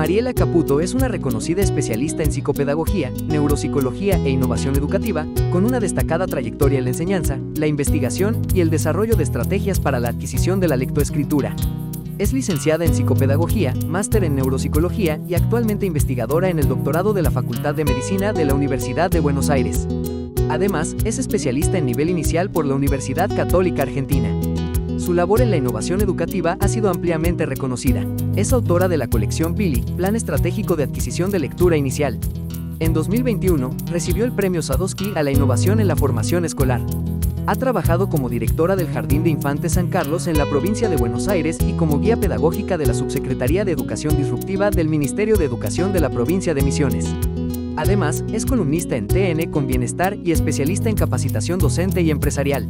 Mariela Caputo es una reconocida especialista en psicopedagogía, neuropsicología e innovación educativa, con una destacada trayectoria en la enseñanza, la investigación y el desarrollo de estrategias para la adquisición de la lectoescritura. Es licenciada en psicopedagogía, máster en neuropsicología y actualmente investigadora en el doctorado de la Facultad de Medicina de la Universidad de Buenos Aires. Además, es especialista en nivel inicial por la Universidad Católica Argentina. Su labor en la innovación educativa ha sido ampliamente reconocida. Es autora de la colección Pili, Plan Estratégico de Adquisición de Lectura Inicial. En 2021, recibió el Premio Sadowski a la innovación en la formación escolar. Ha trabajado como directora del Jardín de Infantes San Carlos en la provincia de Buenos Aires y como guía pedagógica de la Subsecretaría de Educación Disruptiva del Ministerio de Educación de la provincia de Misiones. Además, es columnista en TN con Bienestar y especialista en capacitación docente y empresarial.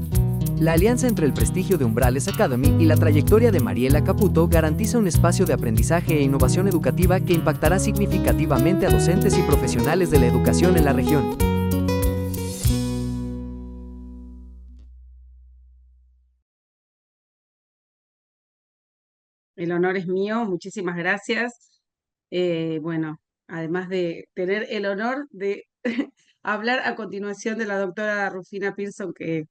La alianza entre el prestigio de Umbrales Academy y la trayectoria de Mariela Caputo garantiza un espacio de aprendizaje e innovación educativa que impactará significativamente a docentes y profesionales de la educación en la región. El honor es mío, muchísimas gracias. Bueno, además de tener el honor de hablar a continuación de la doctora Rufina Pearson, que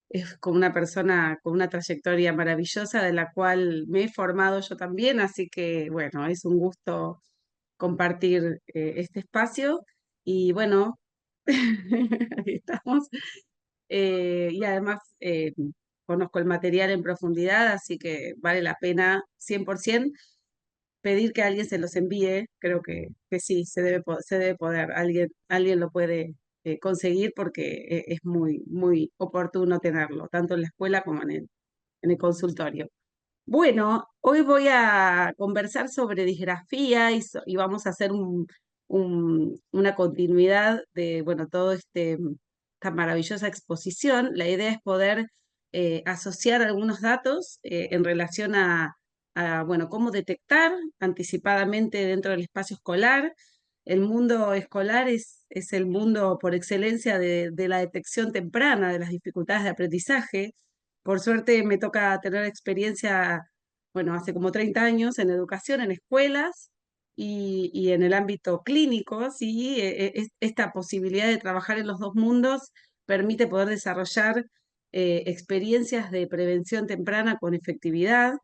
es como una persona con una trayectoria maravillosa de la cual me he formado yo también, así que bueno, es un gusto compartir este espacio y bueno, ahí estamos. Y además conozco el material en profundidad, así que vale la pena 100% pedir que alguien se los envíe. Creo que sí, se debe poder, alguien lo puede conseguir porque es muy, muy oportuno tenerlo, tanto en la escuela como en el consultorio. Bueno, hoy voy a conversar sobre disgrafía y vamos a hacer una continuidad de, bueno, esta maravillosa exposición. La idea es poder asociar algunos datos en relación bueno, cómo detectar anticipadamente dentro del espacio escolar. El mundo escolar es el mundo por excelencia de la detección temprana de las dificultades de aprendizaje. Por suerte me toca tener experiencia, bueno, hace como 30 años en educación, en escuelas y en el ámbito clínico, ¿sí? Esta posibilidad de trabajar en los dos mundos permite poder desarrollar experiencias de prevención temprana con efectividad.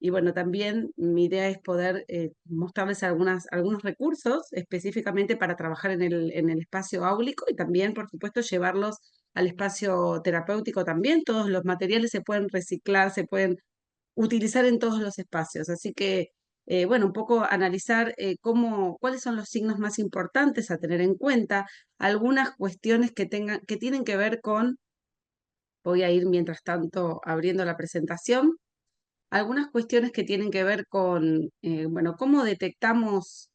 Y bueno, también mi idea es poder mostrarles algunos recursos específicamente para trabajar en el espacio áulico y también, por supuesto, llevarlos al espacio terapéutico también. Todos los materiales se pueden reciclar, se pueden utilizar en todos los espacios. Así que, bueno, un poco analizar cuáles son los signos más importantes a tener en cuenta, algunas cuestiones que tienen que ver con, voy a ir mientras tanto abriendo la presentación, algunas cuestiones que tienen que ver con, bueno, cómo detectamos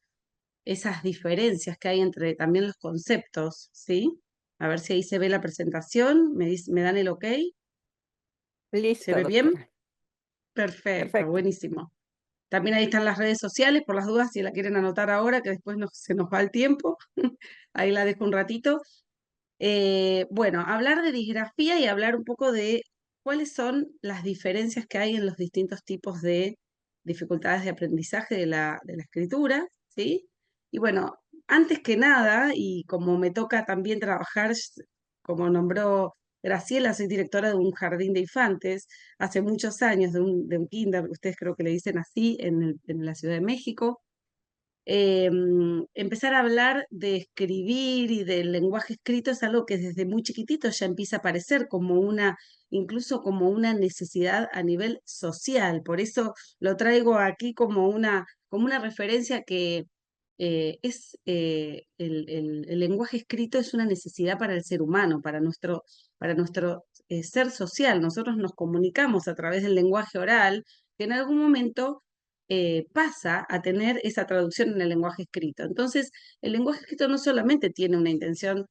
esas diferencias que hay entre también los conceptos, ¿sí? A ver si ahí se ve la presentación, me dan el ok, ¿se Listo, ve bien? doctora. Perfecto, Perfecto. buenísimo. También ahí están las redes sociales, por las dudas, si la quieren anotar ahora, que después se nos va el tiempo. Ahí la dejo un ratito. Bueno, hablar de disgrafía y hablar un poco de cuáles son las diferencias que hay en los distintos tipos de dificultades de aprendizaje de la escritura, ¿sí? Y bueno, antes que nada, y como me toca también trabajar, como nombró Graciela, soy directora de un jardín de infantes, hace muchos años, de un kinder, ustedes creo que le dicen así, en la Ciudad de México. Empezar a hablar de escribir y del lenguaje escrito es algo que desde muy chiquitito ya empieza a aparecer como incluso como una necesidad a nivel social. Por eso lo traigo aquí como una referencia que el lenguaje escrito es una necesidad para el ser humano, para nuestro ser social. Nosotros nos comunicamos a través del lenguaje oral, que en algún momento pasa a tener esa traducción en el lenguaje escrito. Entonces, el lenguaje escrito no solamente tiene una intención,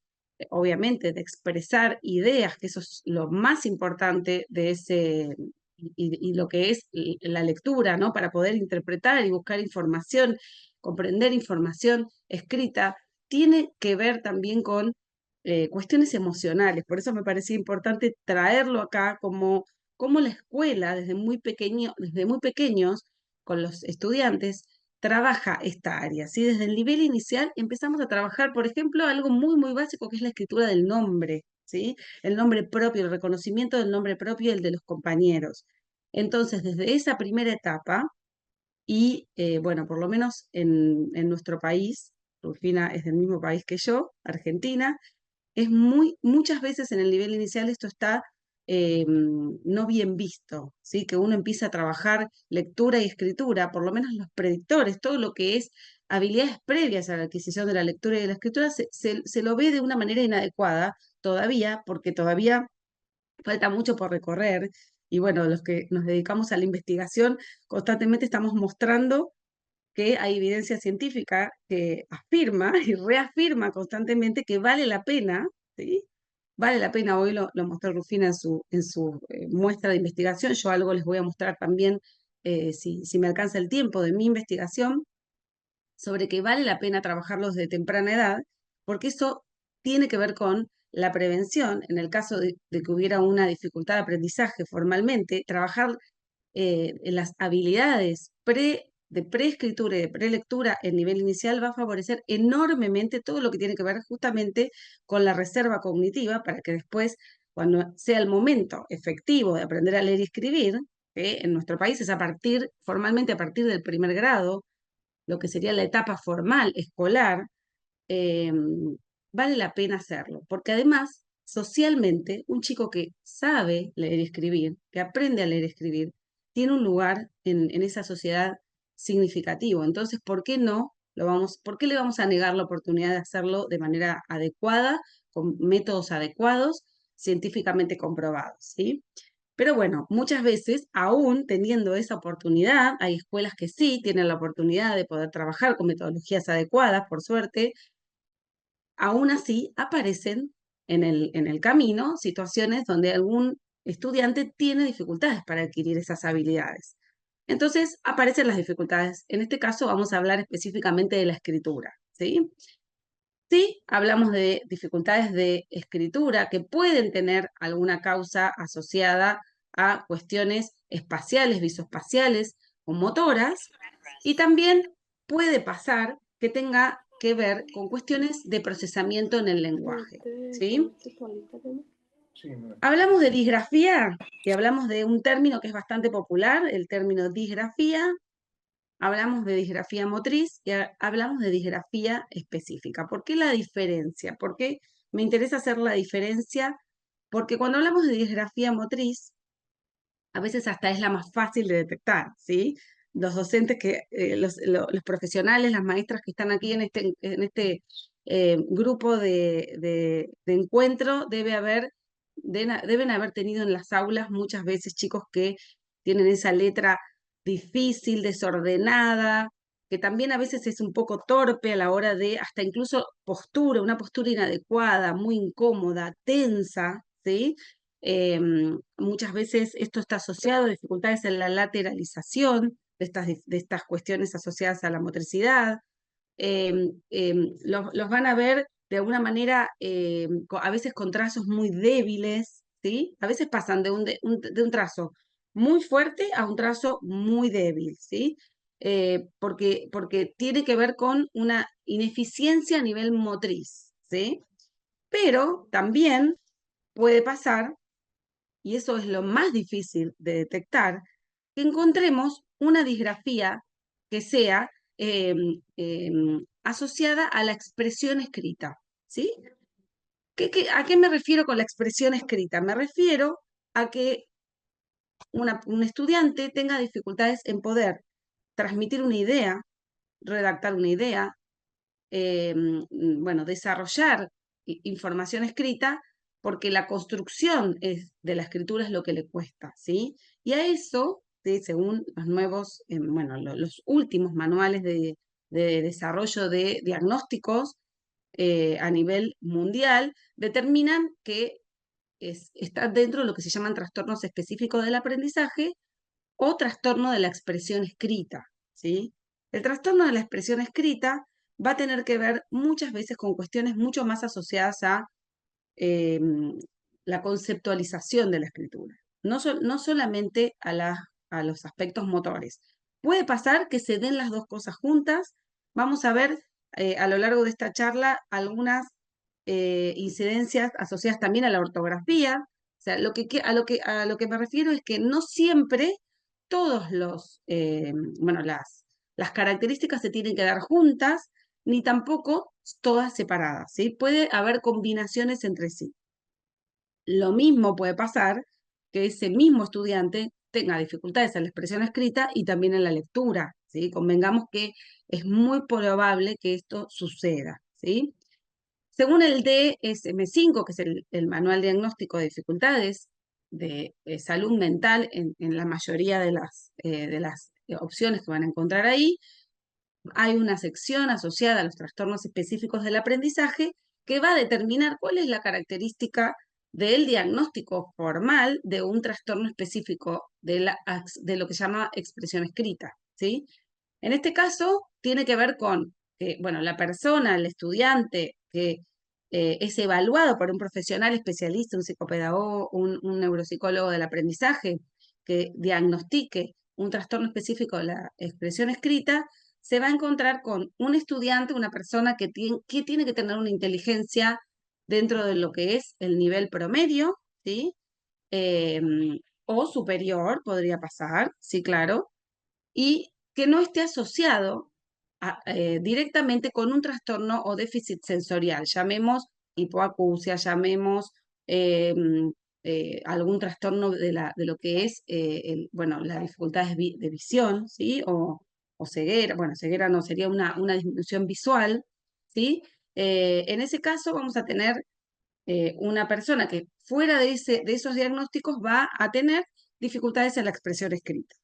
obviamente, de expresar ideas, que eso es lo más importante de y lo que es la lectura, ¿no? Para poder interpretar y buscar información, comprender información escrita, tiene que ver también con cuestiones emocionales. Por eso me parecía importante traerlo acá como la escuela, desde muy pequeños, con los estudiantes, trabaja esta área, ¿sí? Desde el nivel inicial empezamos a trabajar, por ejemplo, algo muy, muy básico que es la escritura del nombre, ¿sí? El nombre propio, el reconocimiento del nombre propio y el de los compañeros. Entonces, desde esa primera etapa, y bueno, por lo menos en nuestro país, Rufina es del mismo país que yo, Argentina, muchas veces en el nivel inicial esto está no bien visto, ¿sí? Que uno empieza a trabajar lectura y escritura, por lo menos los predictores, todo lo que es habilidades previas a la adquisición de la lectura y de la escritura, se lo ve de una manera inadecuada todavía, porque todavía falta mucho por recorrer. Y bueno, los que nos dedicamos a la investigación, constantemente estamos mostrando que hay evidencia científica que afirma y reafirma constantemente que vale la pena, ¿sí? Vale la pena, hoy lo mostró Rufina en su muestra de investigación, yo algo les voy a mostrar también, si me alcanza el tiempo de mi investigación, sobre que vale la pena trabajarlos de temprana edad, porque eso tiene que ver con la prevención, en el caso de que hubiera una dificultad de aprendizaje formalmente, trabajar en las habilidades de preescritura y de prelectura en nivel inicial va a favorecer enormemente todo lo que tiene que ver justamente con la reserva cognitiva para que después, cuando sea el momento efectivo de aprender a leer y escribir, que en nuestro país es formalmente a partir del primer grado, lo que sería la etapa formal, escolar, eh, vale la pena hacerlo, porque además, socialmente, un chico que sabe leer y escribir, que aprende a leer y escribir, tiene un lugar en esa sociedad significativo. Entonces, ¿por qué no por qué le vamos a negar la oportunidad de hacerlo de manera adecuada, con métodos adecuados, científicamente comprobados, ¿sí? Pero bueno, muchas veces, aún teniendo esa oportunidad, hay escuelas que sí tienen la oportunidad de poder trabajar con metodologías adecuadas, por suerte, aún así aparecen en el camino situaciones donde algún estudiante tiene dificultades para adquirir esas habilidades. Entonces aparecen las dificultades. En este caso vamos a hablar específicamente de la escritura, ¿sí? Sí, hablamos de dificultades de escritura que pueden tener alguna causa asociada a cuestiones espaciales, visoespaciales o motoras, y también puede pasar que tenga que ver con cuestiones de procesamiento en el lenguaje, ¿sí? Hablamos de disgrafía y hablamos de un término que es bastante popular, el término disgrafía. Hablamos de disgrafía motriz y hablamos de disgrafía específica. ¿Por qué la diferencia? ¿Por qué me interesa hacer la diferencia? Porque cuando hablamos de disgrafía motriz, a veces hasta es la más fácil de detectar, ¿sí? Los docentes los profesionales, las maestras que están aquí en este grupo de encuentro, deben haber tenido en las aulas muchas veces chicos que tienen esa letra difícil, desordenada, que también a veces es un poco torpe a la hora de, hasta incluso una postura inadecuada, muy incómoda, tensa, ¿sí? Muchas veces esto está asociado a dificultades en la lateralización de estas cuestiones asociadas a la motricidad. Los van a ver de alguna manera, a veces con trazos muy débiles, ¿sí? A veces pasan de un trazo muy fuerte a un trazo muy débil, ¿sí? Porque tiene que ver con una ineficiencia a nivel motriz, ¿sí? Pero también puede pasar, y eso es lo más difícil de detectar, que encontremos una disgrafía que sea asociada a la expresión escrita, ¿sí? ¿A qué me refiero con la expresión escrita? Me refiero a que un estudiante tenga dificultades en poder transmitir una idea, redactar una idea, bueno, desarrollar información escrita, porque la construcción de la escritura es lo que le cuesta, ¿sí? Y a eso, ¿sí? Según los nuevos, bueno, los últimos manuales de desarrollo de diagnósticos a nivel mundial, determinan que está dentro de lo que se llaman trastornos específicos del aprendizaje o trastorno de la expresión escrita, ¿sí? El trastorno de la expresión escrita va a tener que ver muchas veces con cuestiones mucho más asociadas a eh, la conceptualización de la escritura, no solamente a los aspectos motores, Puede pasar que se den las dos cosas juntas. Vamos a ver a lo largo de esta charla algunas incidencias asociadas también a la ortografía. O sea, a lo que me refiero es que no siempre todos bueno, las características se tienen que dar juntas, ni tampoco todas separadas, ¿sí? Puede haber combinaciones entre sí. Lo mismo puede pasar que ese mismo estudiante tenga dificultades en la expresión escrita y también en la lectura, ¿sí? Convengamos que es muy probable que esto suceda, ¿sí? Según el DSM-5, que es el Manual Diagnóstico de Dificultades de Salud Mental, en la mayoría de las opciones que van a encontrar ahí, hay una sección asociada a los trastornos específicos del aprendizaje que va a determinar cuál es la característica del diagnóstico formal de un trastorno específico de lo que se llama expresión escrita, ¿sí? En este caso, tiene que ver con que, bueno, la persona, el estudiante que es evaluado por un profesional especialista, un psicopedagogo, un neuropsicólogo del aprendizaje, que diagnostique un trastorno específico de la expresión escrita, se va a encontrar con un estudiante, una persona que tiene que tener una inteligencia dentro de lo que es el nivel promedio, ¿sí? O superior, podría pasar, sí, claro, y que no esté asociado directamente con un trastorno o déficit sensorial, llamemos hipoacusia, llamemos eh, algún trastorno de lo que es bueno, las dificultades de visión, ¿sí? O ceguera, bueno, ceguera no, sería una disminución visual, ¿sí? En ese caso vamos a tener una persona que fuera de esos diagnósticos va a tener dificultades en la expresión escrita.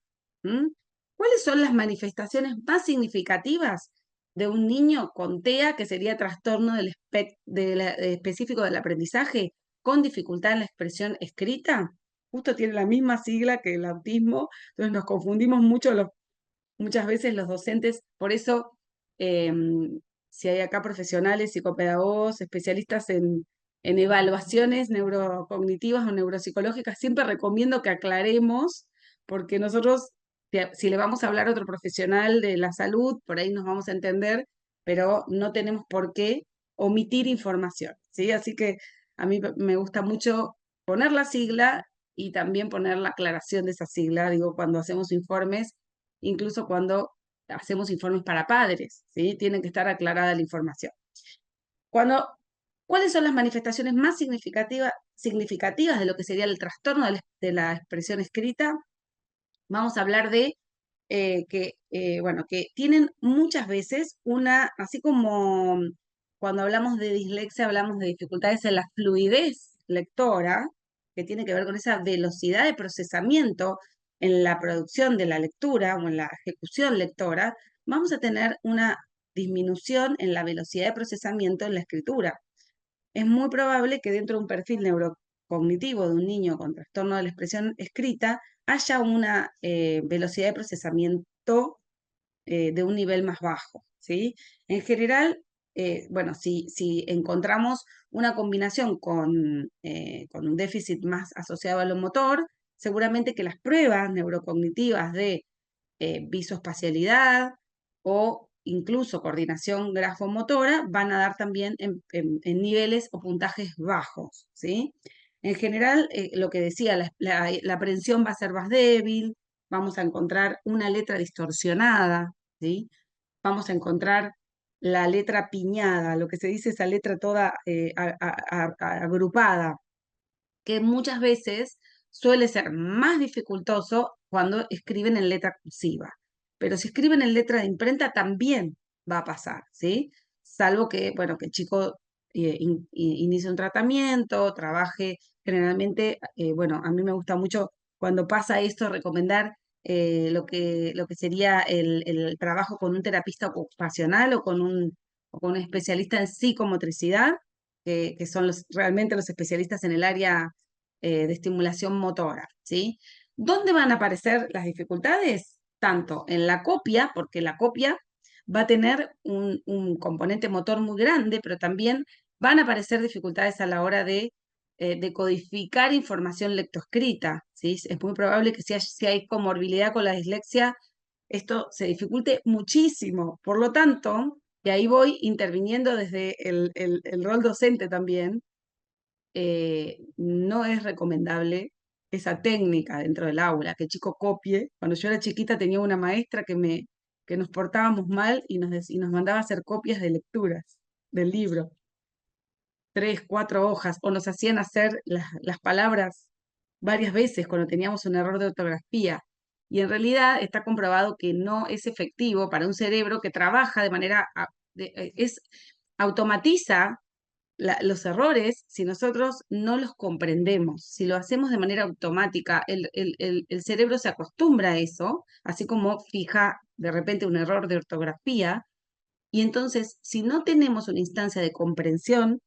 ¿Mm? ¿Cuáles son las manifestaciones más significativas de un niño con TEA, que sería trastorno específico del aprendizaje, con dificultad en la expresión escrita? Justo tiene la misma sigla que el autismo, entonces nos confundimos muchas veces los docentes, por eso si hay acá profesionales, psicopedagogos, especialistas en evaluaciones neurocognitivas o neuropsicológicas, siempre recomiendo que aclaremos, porque nosotros, si le vamos a hablar a otro profesional de la salud, por ahí nos vamos a entender, pero no tenemos por qué omitir información, ¿sí? Así que a mí me gusta mucho poner la sigla y también poner la aclaración de esa sigla, digo, cuando hacemos informes, incluso cuando hacemos informes para padres, ¿sí? Tiene que estar aclarada la información. Cuando, ¿cuáles son las manifestaciones más significativas de lo que sería el trastorno de la expresión escrita? Vamos a hablar de bueno, que tienen muchas veces así como cuando hablamos de dislexia, hablamos de dificultades en la fluidez lectora, que tiene que ver con esa velocidad de procesamiento en la producción de la lectura o en la ejecución lectora, vamos a tener una disminución en la velocidad de procesamiento en la escritura. Es muy probable que dentro de un perfil neurocognitivo de un niño con trastorno de la expresión escrita haya una velocidad de procesamiento de un nivel más bajo, ¿sí? En general, bueno, si encontramos una combinación con un déficit más asociado a lo motor, seguramente que las pruebas neurocognitivas de visoespacialidad o incluso coordinación grafomotora van a dar también en niveles o puntajes bajos, ¿sí? En general, lo que decía, la aprehensión va a ser más débil, vamos a encontrar una letra distorsionada, ¿sí? Vamos a encontrar la letra piñada, lo que se dice esa letra toda agrupada, que muchas veces suele ser más dificultoso cuando escriben en letra cursiva. Pero si escriben en letra de imprenta también va a pasar, ¿sí? Salvo que, bueno, que el chico inicie un tratamiento, trabaje generalmente, bueno, a mí me gusta mucho cuando pasa esto recomendar lo que sería el trabajo con un terapista ocupacional o con un especialista en psicomotricidad, que son realmente los especialistas en el área de estimulación motora, ¿sí? ¿Dónde van a aparecer las dificultades? Tanto en la copia, porque la copia va a tener un componente motor muy grande, pero también van a aparecer dificultades a la hora de codificar información lectoescrita, ¿sí? Es muy probable que si hay comorbilidad con la dislexia, esto se dificulte muchísimo. Por lo tanto, y ahí voy interviniendo desde el rol docente también, no es recomendable esa técnica dentro del aula, que el chico copie. Cuando yo era chiquita tenía una maestra que nos portábamos mal y nos mandaba a hacer copias de lecturas del libro, 3, 4 hojas, o nos hacían hacer las palabras varias veces cuando teníamos un error de ortografía. Y en realidad está comprobado que no es efectivo para un cerebro que trabaja de manera, automatiza los errores si nosotros no los comprendemos. Si lo hacemos de manera automática, el cerebro se acostumbra a eso, así como fija de repente un error de ortografía. Y entonces, si no tenemos una instancia de comprensión,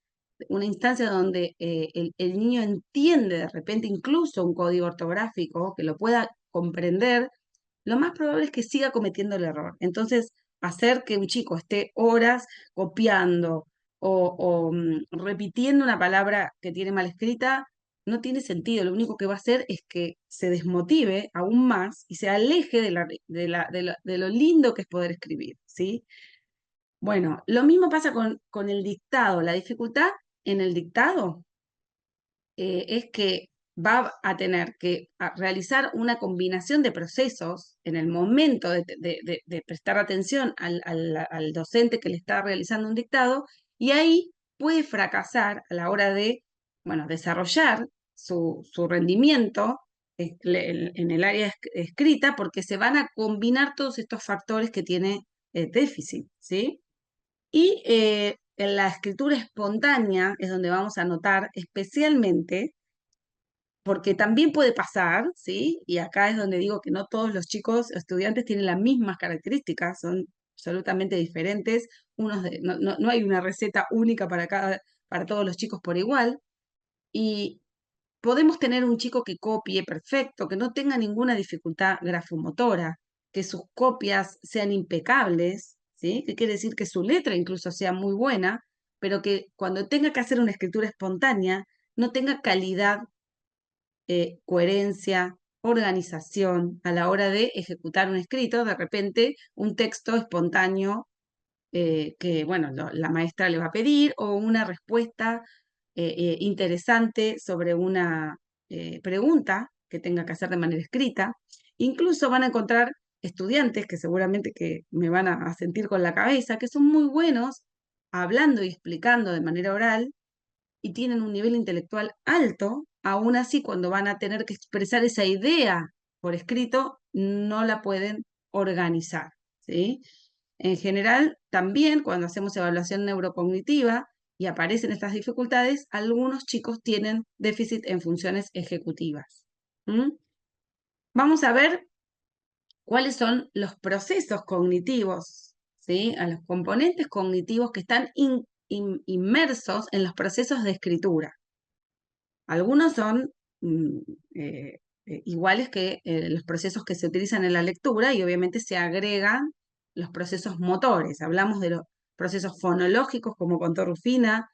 una instancia donde el niño entiende de repente incluso un código ortográfico, que lo pueda comprender, lo más probable es que siga cometiendo el error. Entonces, hacer que un chico esté horas copiando o repitiendo una palabra que tiene mal escrita no tiene sentido. Lo único que va a hacer es que se desmotive aún más y se aleje de lo lindo que es poder escribir, ¿sí? Bueno, lo mismo pasa con el dictado. La dificultad en el dictado es que va a tener que realizar una combinación de procesos en el momento de prestar atención al docente que le está realizando un dictado, y ahí puede fracasar a la hora de, bueno, desarrollar su rendimiento en el área escrita, porque se van a combinar todos estos factores que tiene déficit, ¿sí? Y en la escritura espontánea es donde vamos a notar especialmente, porque también puede pasar, ¿sí? Y acá es donde digo que no todos los chicos estudiantes tienen las mismas características, son absolutamente diferentes. No hay una receta única para todos los chicos por igual. Y podemos tener un chico que copie perfecto, que no tenga ninguna dificultad grafomotora, que sus copias sean impecables, ¿sí? Que quiere decir que su letra incluso sea muy buena, pero que cuando tenga que hacer una escritura espontánea no tenga calidad, coherencia, organización a la hora de ejecutar un escrito, de repente un texto espontáneo que, bueno, la maestra le va a pedir, o una respuesta interesante sobre una pregunta que tenga que hacer de manera escrita. Incluso van a encontrar estudiantes que seguramente que me van a sentir con la cabeza, que son muy buenos hablando y explicando de manera oral y tienen un nivel intelectual alto. Aún así, cuando van a tener que expresar esa idea por escrito, no la pueden organizar, ¿sí? En general, también cuando hacemos evaluación neurocognitiva y aparecen estas dificultades, algunos chicos tienen déficit en funciones ejecutivas. ¿Mm? Vamos a ver cuáles son los procesos cognitivos, ¿sí? A los componentes cognitivos que están inmersos en los procesos de escritura. Algunos son mm, eh, iguales que los procesos que se utilizan en la lectura, y obviamente se agregan los procesos motores. Hablamos de los procesos fonológicos, como contó Rufina,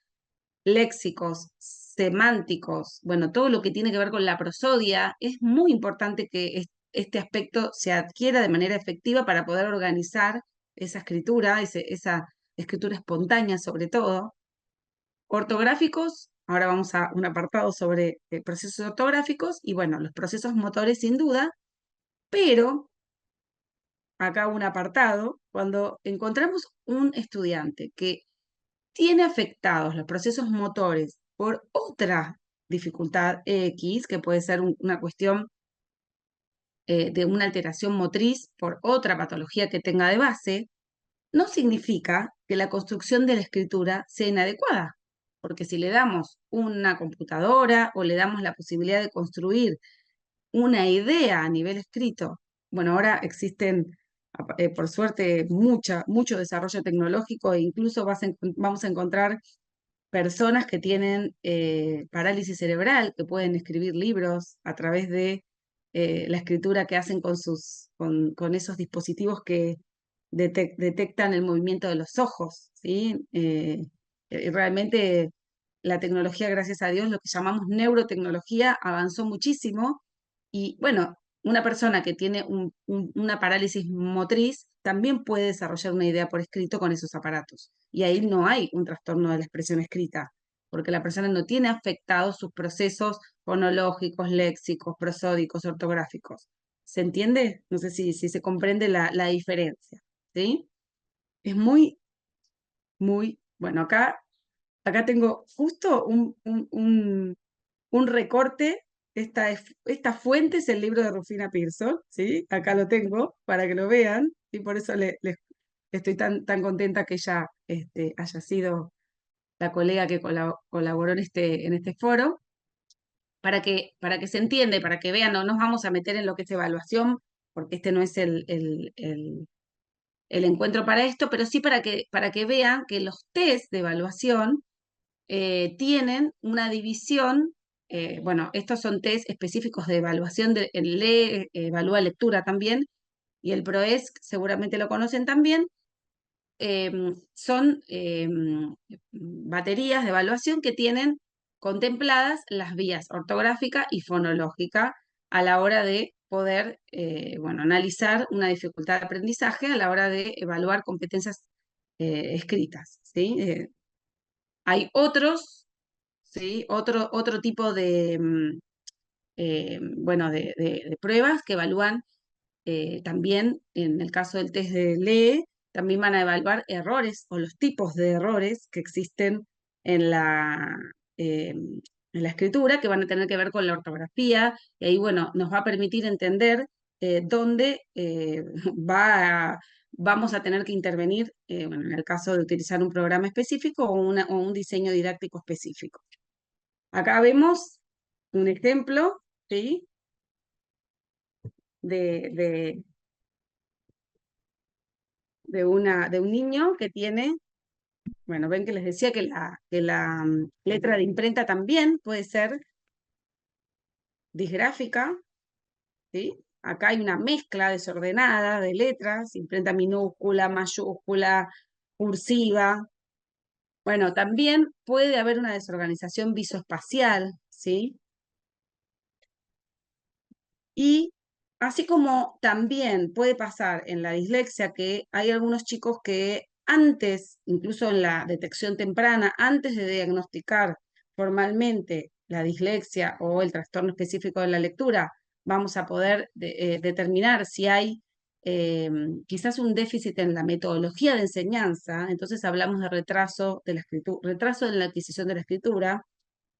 léxicos, semánticos, bueno, todo lo que tiene que ver con la prosodia. Es muy importante que este aspecto se adquiera de manera efectiva para poder organizar esa escritura, esa escritura espontánea sobre todo. Ortográficos, ahora vamos a un apartado sobre procesos ortográficos y, bueno, los procesos motores sin duda, pero acá un apartado, cuando encontramos un estudiante que tiene afectados los procesos motores por otra dificultad X, que puede ser una cuestión de una alteración motriz por otra patología que tenga de base, no significa que la construcción de la escritura sea inadecuada, porque si le damos una computadora o le damos la posibilidad de construir una idea a nivel escrito, bueno, ahora existen, por suerte, mucho desarrollo tecnológico, e incluso vamos a encontrar personas que tienen parálisis cerebral, que pueden escribir libros a través de la escritura que hacen con esos dispositivos que detectan el movimiento de los ojos, ¿sí? Realmente la tecnología, gracias a Dios, lo que llamamos neurotecnología, avanzó muchísimo y, bueno, una persona que tiene una parálisis motriz también puede desarrollar una idea por escrito con esos aparatos. Y ahí no hay un trastorno de la expresión escrita, porque la persona no tiene afectados sus procesos fonológicos, léxicos, prosódicos, ortográficos. ¿Se entiende? No sé si se comprende la diferencia, ¿sí? Es bueno, acá tengo justo un recorte. Esta fuente es el libro de Rufina Pearson, ¿sí? Acá lo tengo para que lo vean, y por eso estoy tan contenta que ella haya sido la colega que colaboró en este foro, para que se entienda y para que vean. No nos vamos a meter en lo que es evaluación, porque este no es el encuentro para esto, pero sí para que vean que los test de evaluación tienen una división. Bueno, estos son test específicos de evaluación, el LEE evalúa lectura también, y el PROESC seguramente lo conocen también. Son baterías de evaluación que tienen contempladas las vías ortográfica y fonológica a la hora de poder, bueno, analizar una dificultad de aprendizaje a la hora de evaluar competencias escritas, ¿sí? Hay otros, ¿sí? Otro tipo de, bueno, de pruebas que evalúan también, en el caso del test de LEE, también van a evaluar errores o los tipos de errores que existen en en la escritura, que van a tener que ver con la ortografía, y ahí, bueno, nos va a permitir entender dónde vamos a tener que intervenir, bueno, en el caso de utilizar un programa específico o un diseño didáctico específico. Acá vemos un ejemplo, ¿sí? de, de un niño que tiene, bueno, ven que les decía que la letra de imprenta también puede ser disgráfica, ¿sí? Acá hay una mezcla desordenada de letras, imprenta minúscula, mayúscula, cursiva. Bueno, también puede haber una desorganización visoespacial, ¿sí? Y así como también puede pasar en la dislexia que hay algunos chicos que antes, incluso en la detección temprana, antes de diagnosticar formalmente la dislexia o el trastorno específico de la lectura, vamos a poder determinar si hay quizás un déficit en la metodología de enseñanza. Entonces hablamos de retraso de la escritura, retraso en la adquisición de la escritura.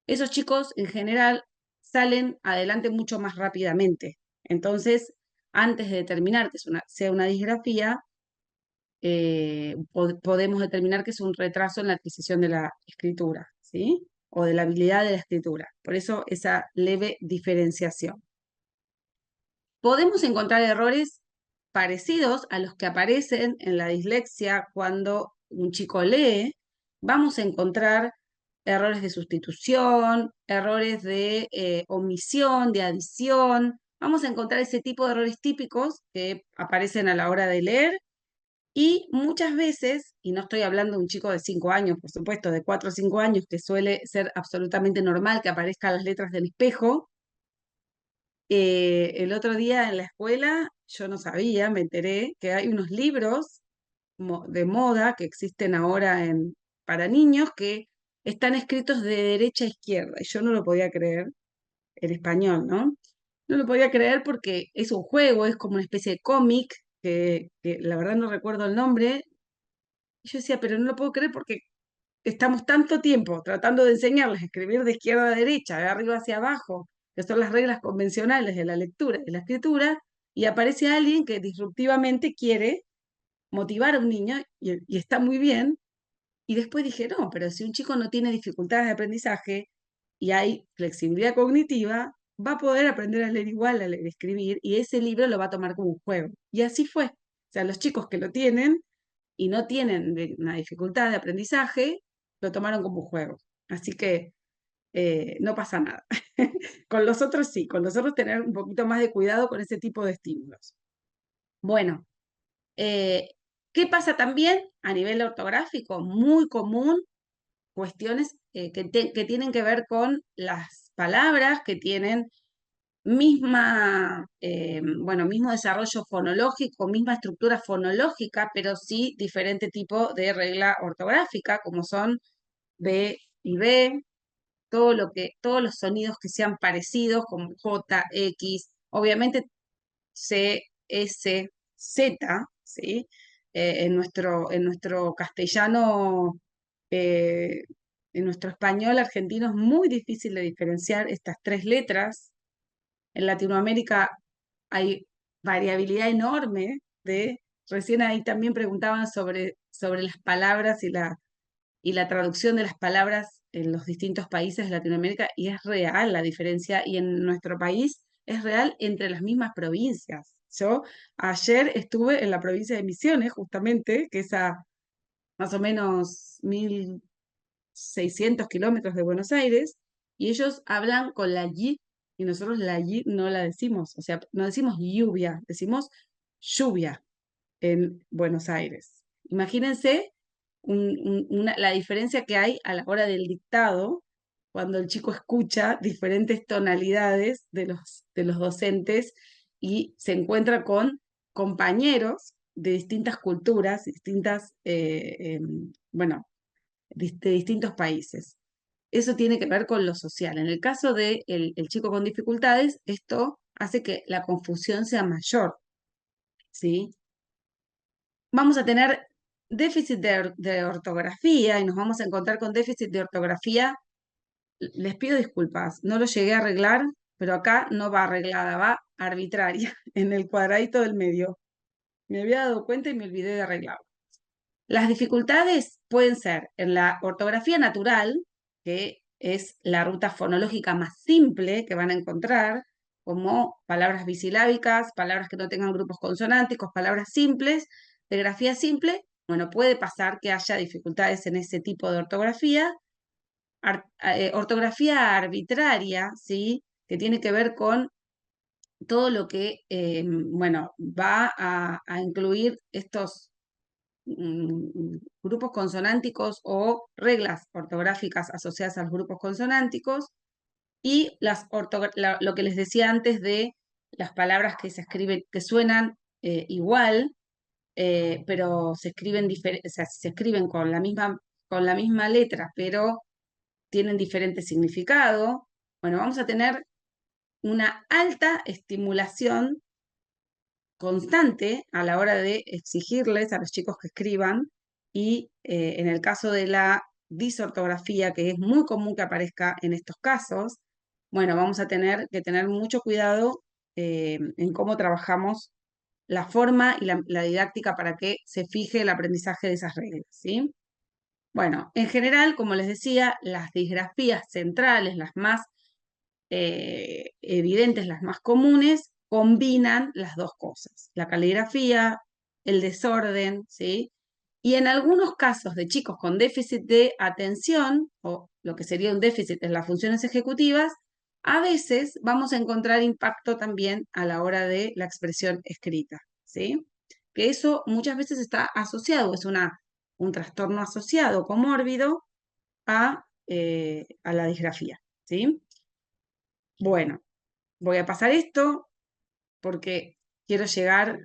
Esos chicos en general salen adelante mucho más rápidamente. Entonces, antes de determinar que sea una disgrafía, podemos determinar que es un retraso en la adquisición de la escritura, ¿sí? O de la habilidad de la escritura. Por eso esa leve diferenciación. Podemos encontrar errores parecidos a los que aparecen en la dislexia cuando un chico lee. Vamos a encontrar errores de sustitución, errores de omisión, de adición. Vamos a encontrar ese tipo de errores típicos que aparecen a la hora de leer, y muchas veces, y no estoy hablando de un chico de 5 años, por supuesto, de 4 o 5 años, que suele ser absolutamente normal que aparezcan las letras del espejo. El otro día en la escuela, yo no sabía, me enteré que hay unos libros de moda que existen ahora para niños que están escritos de derecha a izquierda, y yo no lo podía creer, en español, ¿no? No lo podía creer porque es un juego, es como una especie de cómic, que la verdad no recuerdo el nombre. Y yo decía, pero no lo puedo creer porque estamos tanto tiempo tratando de enseñarles a escribir de izquierda a derecha, de arriba hacia abajo, que son las reglas convencionales de la lectura y de la escritura, y aparece alguien que disruptivamente quiere motivar a un niño, y está muy bien. Y después dije, no, pero si un chico no tiene dificultades de aprendizaje y hay flexibilidad cognitiva, va a poder aprender a leer igual, a leer y escribir, y ese libro lo va a tomar como un juego. Y así fue. O sea, los chicos que lo tienen y no tienen una dificultad de aprendizaje, lo tomaron como un juego. Así que no pasa nada. Con los otros sí, con los otros tener un poquito más de cuidado con ese tipo de estímulos. Bueno, eh, ¿qué pasa también a nivel ortográfico? Muy común, cuestiones que tienen que ver con las palabras que tienen mismo desarrollo fonológico, misma estructura fonológica, pero sí diferente tipo de regla ortográfica, como son B y B, todos los sonidos que sean parecidos, como J, X, obviamente C, S, Z, ¿sí? En nuestro castellano, eh, en nuestro español argentino es muy difícil de diferenciar estas tres letras. En Latinoamérica hay variabilidad enorme recién ahí también preguntaban sobre las palabras y la traducción de las palabras en los distintos países de Latinoamérica, y es real la diferencia, y en nuestro país es real entre las mismas provincias. Yo ayer estuve en la provincia de Misiones, justamente, que es a más o menos 1.600 kilómetros de Buenos Aires, y ellos hablan con la Y, y nosotros la Y no la decimos, o sea, no decimos lluvia, decimos lluvia en Buenos Aires. Imagínense la diferencia que hay a la hora del dictado, cuando el chico escucha diferentes tonalidades de los docentes y se encuentra con compañeros de distintas culturas, bueno, de distintos países. Eso tiene que ver con lo social. En el caso del el chico con dificultades, esto hace que la confusión sea mayor, ¿sí? Vamos a tener déficit de ortografía y nos vamos a encontrar con déficit de ortografía. Les pido disculpas, no lo llegué a arreglar, pero acá no va arreglada, va arbitraria, en el cuadradito del medio. Me había dado cuenta y me olvidé de arreglarlo. Las dificultades pueden ser en la ortografía natural, que es la ruta fonológica más simple que van a encontrar, como palabras bisilábicas, palabras que no tengan grupos consonánticos, palabras simples, de grafía simple. Bueno, puede pasar que haya dificultades en ese tipo de ortografía. Ortografía arbitraria, ¿sí? Que tiene que ver con todo lo que, bueno, va a incluir estos grupos consonánticos o reglas ortográficas asociadas a los grupos consonánticos, y lo que les decía antes de las palabras que se escriben, que suenan igual, pero o sea, se escriben con la misma letra, pero tienen diferente significado. Bueno, vamos a tener una alta estimulación constante a la hora de exigirles a los chicos que escriban, y en el caso de la disortografía, que es muy común que aparezca en estos casos, bueno, vamos a tener que tener mucho cuidado en cómo trabajamos la forma y la didáctica para que se fije el aprendizaje de esas reglas, ¿sí? Bueno, en general, como les decía, las disgrafías centrales, las más evidentes, las más comunes, combinan las dos cosas, la caligrafía, el desorden, ¿sí? Y en algunos casos de chicos con déficit de atención, o lo que sería un déficit en las funciones ejecutivas, a veces vamos a encontrar impacto también a la hora de la expresión escrita, ¿sí? Que eso muchas veces está asociado, es un trastorno asociado comórbido a la disgrafía, ¿sí? Bueno, voy a pasar esto porque quiero llegar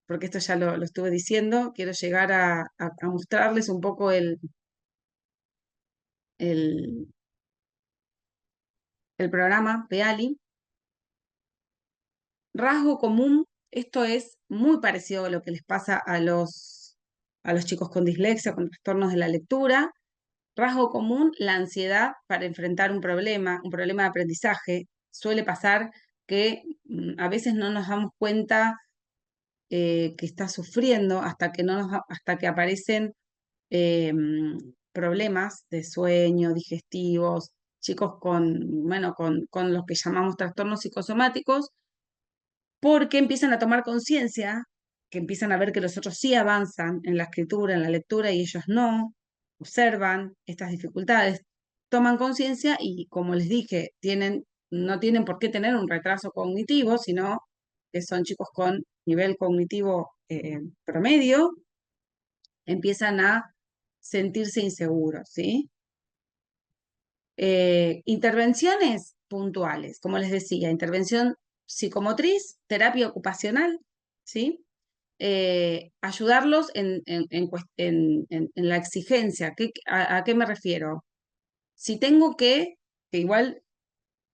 porque esto ya lo estuve diciendo, quiero llegar a mostrarles un poco el, el programa PEALI. Rasgo común, esto es muy parecido a lo que les pasa a los chicos con dislexia, con trastornos de la lectura. Rasgo común, la ansiedad para enfrentar un problema de aprendizaje. Suele pasar que a veces no nos damos cuenta que está sufriendo hasta que aparecen eh, problemas de sueño, digestivos, chicos bueno, con lo que llamamos trastornos psicosomáticos, porque empiezan a tomar conciencia, que empiezan a ver que los otros sí avanzan en la escritura, en la lectura, y ellos no, observan estas dificultades, toman conciencia y, como les dije, no tienen por qué tener un retraso cognitivo, sino que son chicos con nivel cognitivo promedio, empiezan a sentirse inseguros, ¿sí? Intervenciones puntuales, como les decía, intervención psicomotriz, terapia ocupacional, ¿sí? Ayudarlos en la exigencia. ¿A qué me refiero? Si tengo que igual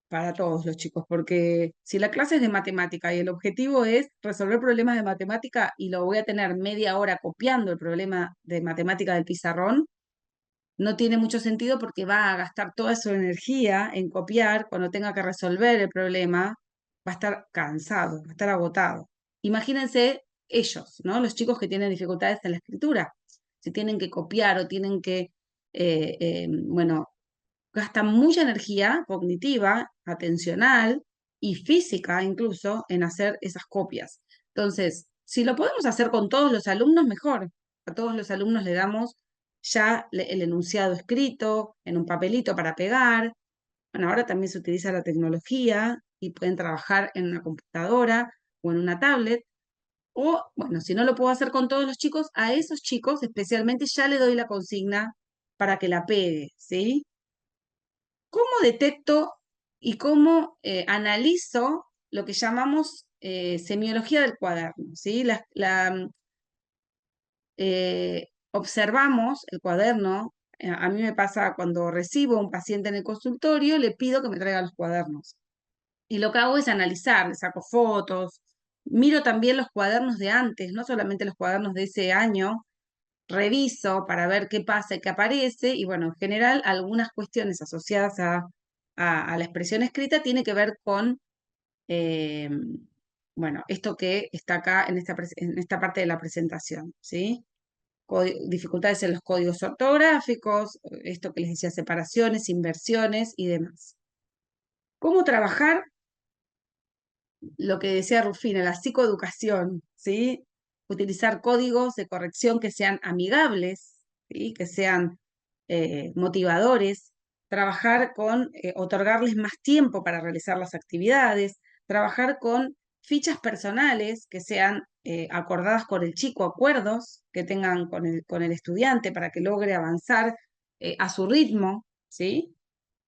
para todos los chicos, porque si la clase es de matemática y el objetivo es resolver problemas de matemática y lo voy a tener media hora copiando el problema de matemática del pizarrón, no tiene mucho sentido porque va a gastar toda su energía en copiar cuando tenga que resolver el problema, va a estar cansado, va a estar agotado. Imagínense ellos, ¿no? Los chicos que tienen dificultades en la escritura, si tienen que copiar o tienen que, bueno, gastan mucha energía cognitiva, atencional y física incluso en hacer esas copias. Entonces, si lo podemos hacer con todos los alumnos, mejor. A todos los alumnos le damos ya el enunciado escrito en un papelito para pegar. Bueno, ahora también se utiliza la tecnología y pueden trabajar en una computadora o en una tablet. O, bueno, si no lo puedo hacer con todos los chicos, a esos chicos especialmente ya le doy la consigna para que la pegue, ¿sí? ¿Cómo detecto y cómo analizo lo que llamamos semiología del cuaderno? ¿Sí? Observamos el cuaderno. A mí me pasa cuando recibo a un paciente en el consultorio, le pido que me traiga los cuadernos. Y lo que hago es analizar, le saco fotos, miro también los cuadernos de antes, no solamente los cuadernos de ese año, reviso para ver qué pasa y qué aparece, y bueno, en general algunas cuestiones asociadas a la expresión escrita tiene que ver con, eh, bueno, esto que está acá en esta parte de la presentación, ¿sí? Dificultades en los códigos ortográficos, esto que les decía, separaciones, inversiones y demás. ¿Cómo trabajar? Lo que decía Rufina, la psicoeducación, ¿sí? Utilizar códigos de corrección que sean amigables, ¿sí? Que sean motivadores, trabajar con otorgarles más tiempo para realizar las actividades, trabajar con fichas personales que sean acordadas con el chico, acuerdos que tengan con el estudiante para que logre avanzar a su ritmo, ¿sí?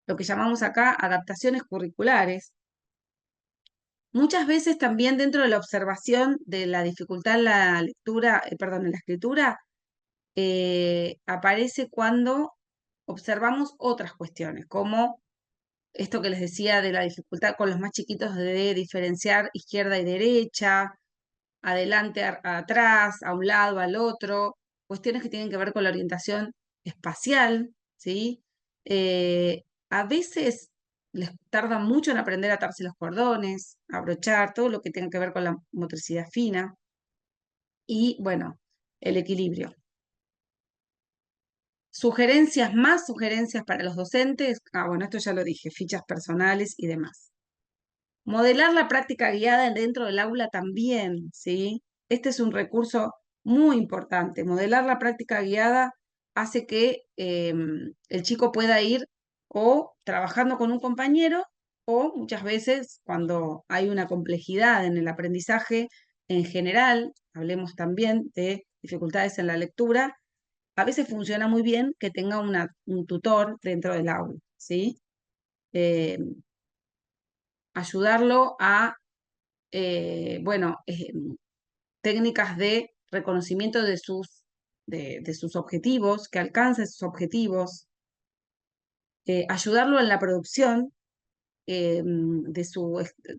Lo que llamamos acá adaptaciones curriculares. Muchas veces también dentro de la observación de la dificultad en la lectura, perdón, en la escritura, aparece cuando observamos otras cuestiones, como esto que les decía de la dificultad con los más chiquitos de diferenciar izquierda y derecha, adelante, atrás, a un lado, al otro, cuestiones que tienen que ver con la orientación espacial, ¿sí? A veces les tarda mucho en aprender a atarse los cordones, a abrochar, todo lo que tenga que ver con la motricidad fina y, bueno, el equilibrio. Sugerencias, más sugerencias para los docentes. Bueno, esto ya lo dije, fichas personales y demás. Modelar la práctica guiada dentro del aula también, ¿sí? Este es un recurso muy importante. Modelar la práctica guiada hace que el chico pueda ir o trabajando con un compañero o muchas veces cuando hay una complejidad en el aprendizaje en general, hablemos también de dificultades en la lectura, a veces funciona muy bien que tenga un tutor dentro del aula, ¿sí? Eh, ayudarlo a bueno, técnicas de reconocimiento de sus objetivos, que alcance sus objetivos, ayudarlo en la producción de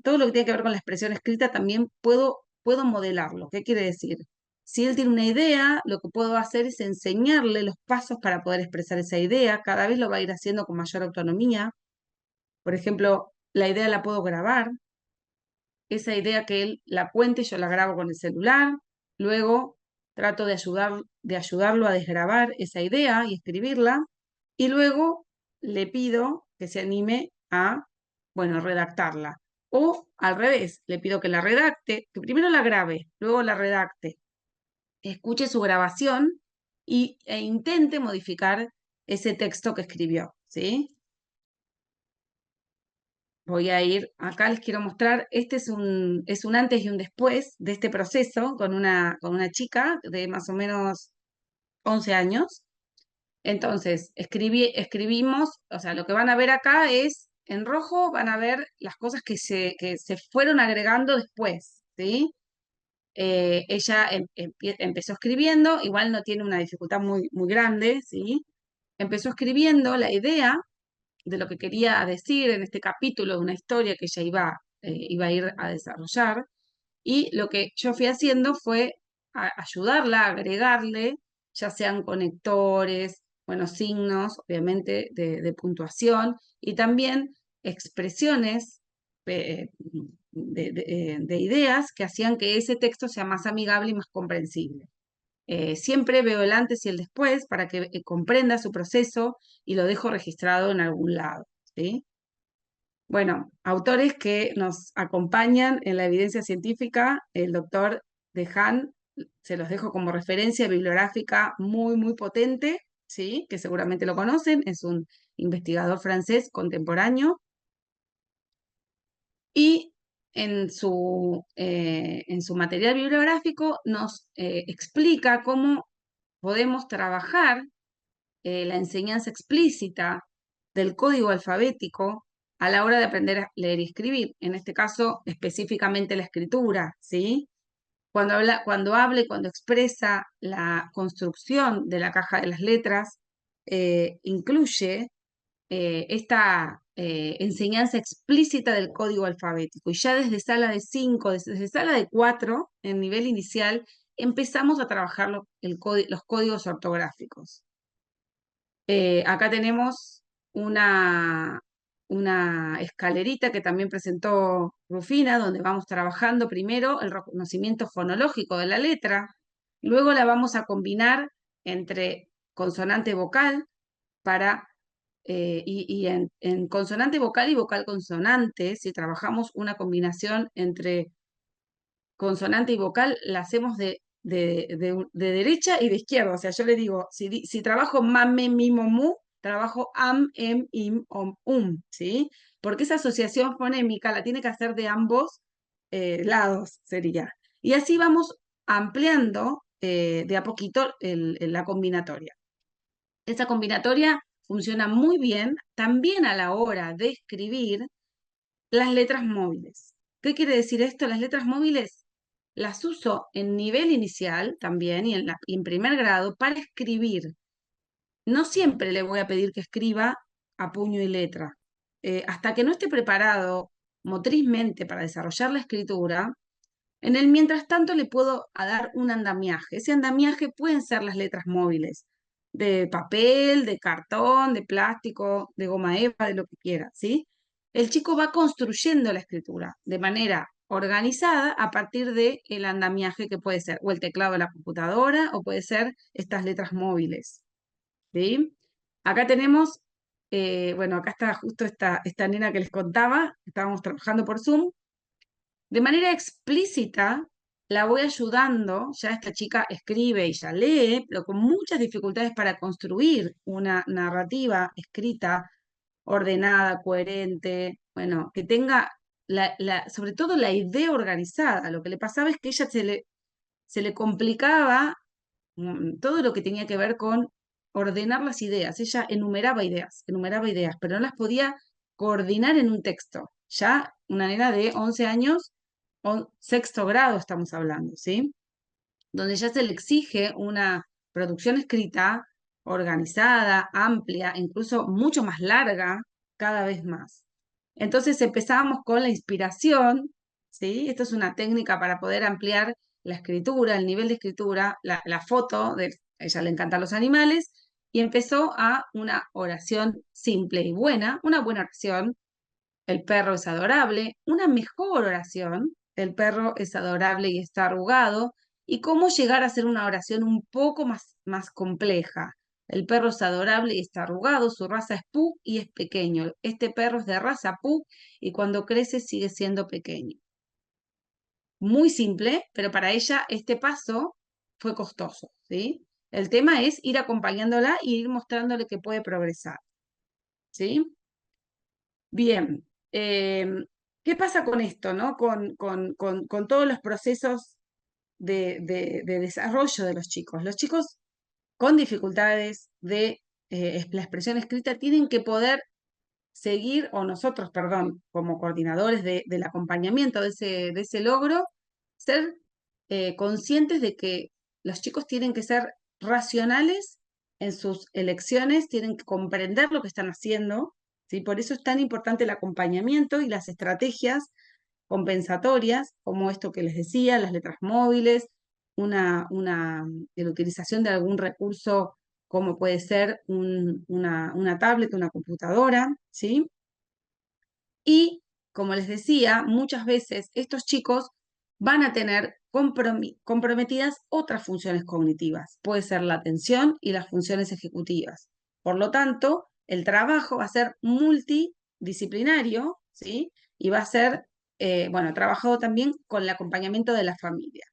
todo lo que tiene que ver con la expresión escrita, también puedo modelarlo. ¿Qué quiere decir? Si él tiene una idea, lo que puedo hacer es enseñarle los pasos para poder expresar esa idea. Cada vez lo va a ir haciendo con mayor autonomía. Por ejemplo, la idea la puedo grabar, esa idea que él la cuente, yo la grabo con el celular, luego trato de ayudarlo a desgrabar esa idea y escribirla, y luego le pido que se anime a, bueno, redactarla. O al revés, le pido que la redacte, que primero la grabe, luego la redacte, escuche su grabación e intente modificar ese texto que escribió, ¿sí? Voy a ir, acá les quiero mostrar, este es un antes y un después de este proceso con una chica de más o menos 11 años. Entonces, escribimos, o sea, lo que van a ver acá es en rojo van a ver las cosas que se fueron agregando después, ¿sí? Ella empezó escribiendo, igual no tiene una dificultad muy grande, ¿sí? Empezó escribiendo la idea de lo que quería decir en este capítulo de una historia que ella iba a ir a desarrollar. Y lo que yo fui haciendo fue ayudarla, agregarle, ya sean conectores, bueno, signos, obviamente, de puntuación, y también expresiones de ideas que hacían que ese texto sea más amigable y más comprensible. Siempre veo el antes y el después para que comprenda su proceso y lo dejo registrado en algún lado, ¿sí? Bueno, autores que nos acompañan en la evidencia científica, el doctor Dehaene, se los dejo como referencia bibliográfica muy potente, ¿sí? Que seguramente lo conocen, es un investigador francés contemporáneo, y en su material bibliográfico nos explica cómo podemos trabajar la enseñanza explícita del código alfabético a la hora de aprender a leer y escribir, en este caso específicamente la escritura, ¿sí? Cuando habla y cuando expresa la construcción de la caja de las letras, incluye esta enseñanza explícita del código alfabético. Y ya desde sala de 5, desde sala de 4, en nivel inicial, empezamos a trabajar los códigos ortográficos. Acá tenemos una, una escalerita que también presentó Rufina, donde vamos trabajando primero el reconocimiento fonológico de la letra, luego la vamos a combinar entre consonante vocal para, en consonante vocal y vocal consonante, si trabajamos una combinación entre consonante y vocal, la hacemos de derecha y de izquierda. O sea, yo le digo, si trabajo ma, me, mi, mo, mu, trabajo am, em, im, om, ¿sí? Porque esa asociación fonémica la tiene que hacer de ambos lados, sería. Y así vamos ampliando de a poquito la combinatoria. Esa combinatoria funciona muy bien también a la hora de escribir las letras móviles. ¿Qué quiere decir esto? Las letras móviles las uso en nivel inicial también y en primer grado para escribir. No siempre le voy a pedir que escriba a puño y letra. Hasta que no esté preparado motrizmente para desarrollar la escritura, en el mientras tanto le puedo dar un andamiaje. Ese andamiaje pueden ser las letras móviles, de papel, de cartón, de plástico, de goma eva, de lo que quiera, ¿sí? El chico va construyendo la escritura de manera organizada a partir del andamiaje que puede ser o el teclado de la computadora o puede ser estas letras móviles, ¿sí? Acá tenemos, bueno, acá está justo esta nena que les contaba, estábamos trabajando por Zoom. De manera explícita la voy ayudando, ya esta chica escribe y ya lee, pero con muchas dificultades para construir una narrativa escrita, ordenada, coherente, bueno, que tenga sobre todo la idea organizada. Lo que le pasaba es que ella se le complicaba todo lo que tenía que ver con ordenar las ideas. Ella enumeraba ideas, pero no las podía coordinar en un texto. Ya una nena de 11 años, sexto grado estamos hablando, ¿sí? Donde ya se le exige una producción escrita organizada, amplia, incluso mucho más larga, cada vez más. Entonces empezábamos con la inspiración, ¿sí? Esto es una técnica para poder ampliar la escritura, el nivel de escritura, la foto, a ella le encantan los animales, y empezó a una oración simple y buena, una buena oración. El perro es adorable, una mejor oración, el perro es adorable y está arrugado, y cómo llegar a hacer una oración un poco más compleja. El perro es adorable y está arrugado, su raza es Pug y es pequeño. Este perro es de raza Pug y cuando crece sigue siendo pequeño. Muy simple, pero para ella este paso fue costoso, ¿sí? El tema es ir acompañándola y ir mostrándole que puede progresar, ¿sí? Bien, ¿qué pasa con esto, no? Con todos los procesos de desarrollo de los chicos. Los chicos con dificultades de la expresión escrita tienen que poder seguir, o nosotros, perdón, como coordinadores del acompañamiento de ese logro, ser conscientes de que los chicos tienen que ser racionales en sus elecciones, tienen que comprender lo que están haciendo, ¿sí? Por eso es tan importante el acompañamiento y las estrategias compensatorias, como esto que les decía, las letras móviles, la utilización de algún recurso como puede ser una tablet, una computadora, ¿sí? Y, como les decía, muchas veces estos chicos van a tener comprometidas otras funciones cognitivas. Puede ser la atención y las funciones ejecutivas. Por lo tanto, el trabajo va a ser multidisciplinario, ¿sí? Y va a ser, bueno, trabajado también con el acompañamiento de la familia.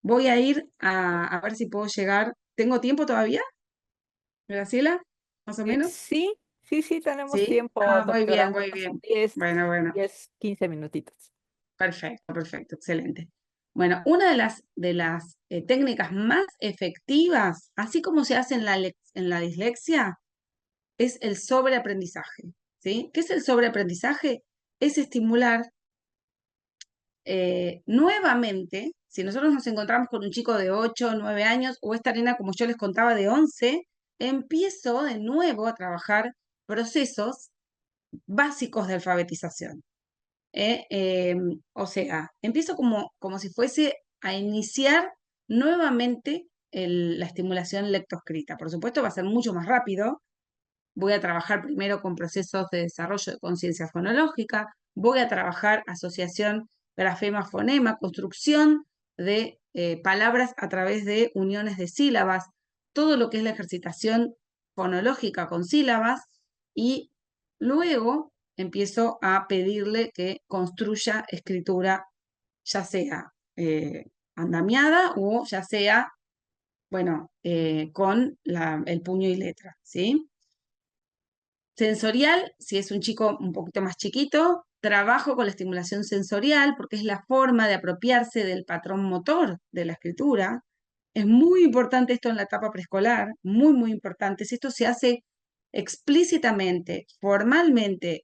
Voy a ir a ver si puedo llegar. ¿Tengo tiempo todavía, Graciela? ¿Más o menos? Sí, sí, sí, tenemos Sí. tiempo, Ah, doctora, muy unos bien. 10, Bueno, bueno. 10, 15 minutitos. Perfecto, perfecto, excelente. Bueno, una de las técnicas más efectivas, así como se hace en en la dislexia, es el sobreaprendizaje, ¿sí? ¿Qué es el sobreaprendizaje? Es estimular nuevamente, si nosotros nos encontramos con un chico de 8 o 9 años, o esta nena, como yo les contaba, de 11, empiezo de nuevo a trabajar procesos básicos de alfabetización. O sea, empiezo como si fuese a iniciar nuevamente la estimulación lectoescrita. Por supuesto, va a ser mucho más rápido. Voy a trabajar primero con procesos de desarrollo de conciencia fonológica, voy a trabajar asociación grafema-fonema, construcción de palabras a través de uniones de sílabas, todo lo que es la ejercitación fonológica con sílabas, y luego empiezo a pedirle que construya escritura, ya sea andamiada o ya sea, bueno, con el puño y letra, ¿sí? Sensorial, si es un chico un poquito más chiquito, trabajo con la estimulación sensorial porque es la forma de apropiarse del patrón motor de la escritura. Es muy importante esto en la etapa preescolar, muy, muy importante. Si esto se hace explícitamente, formalmente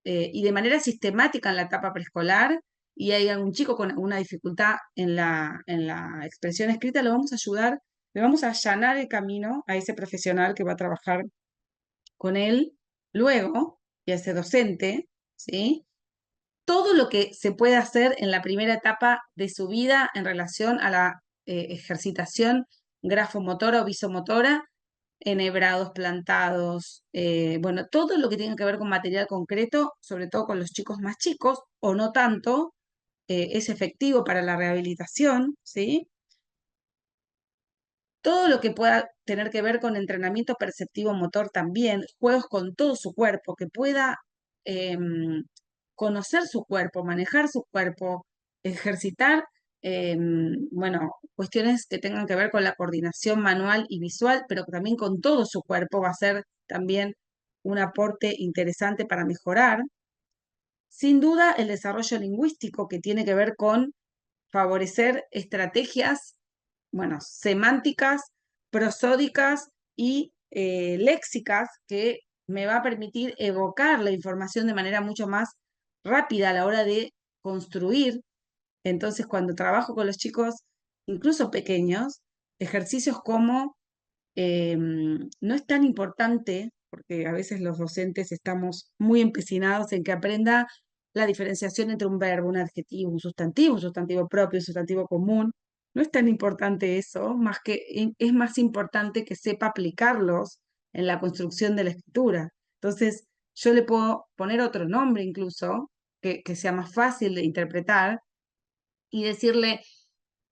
y de manera sistemática en la etapa preescolar, y hay algún chico con alguna dificultad en en la expresión escrita, lo vamos a ayudar, le vamos a allanar el camino a ese profesional que va a trabajar con él luego, y a ese docente, ¿sí? Todo lo que se puede hacer en la primera etapa de su vida en relación a la ejercitación grafomotora o visomotora, enhebrados, plantados, bueno, todo lo que tiene que ver con material concreto, sobre todo con los chicos más chicos, o no tanto, es efectivo para la rehabilitación, ¿sí? Todo lo que pueda tener que ver con entrenamiento perceptivo motor también, juegos con todo su cuerpo, que pueda conocer su cuerpo, manejar su cuerpo, ejercitar, bueno, cuestiones que tengan que ver con la coordinación manual y visual, pero también con todo su cuerpo va a ser también un aporte interesante para mejorar. Sin duda, el desarrollo lingüístico que tiene que ver con favorecer estrategias, bueno, semánticas, prosódicas y léxicas que me va a permitir evocar la información de manera mucho más rápida a la hora de construir. Entonces, cuando trabajo con los chicos, incluso pequeños, ejercicios como no es tan importante, porque a veces los docentes estamos muy empecinados en que aprenda la diferenciación entre un verbo, un sustantivo propio, un sustantivo común. No es tan importante eso, más que es más importante que sepa aplicarlos en la construcción de la escritura. Entonces, yo le puedo poner otro nombre incluso, que sea más fácil de interpretar, y decirle,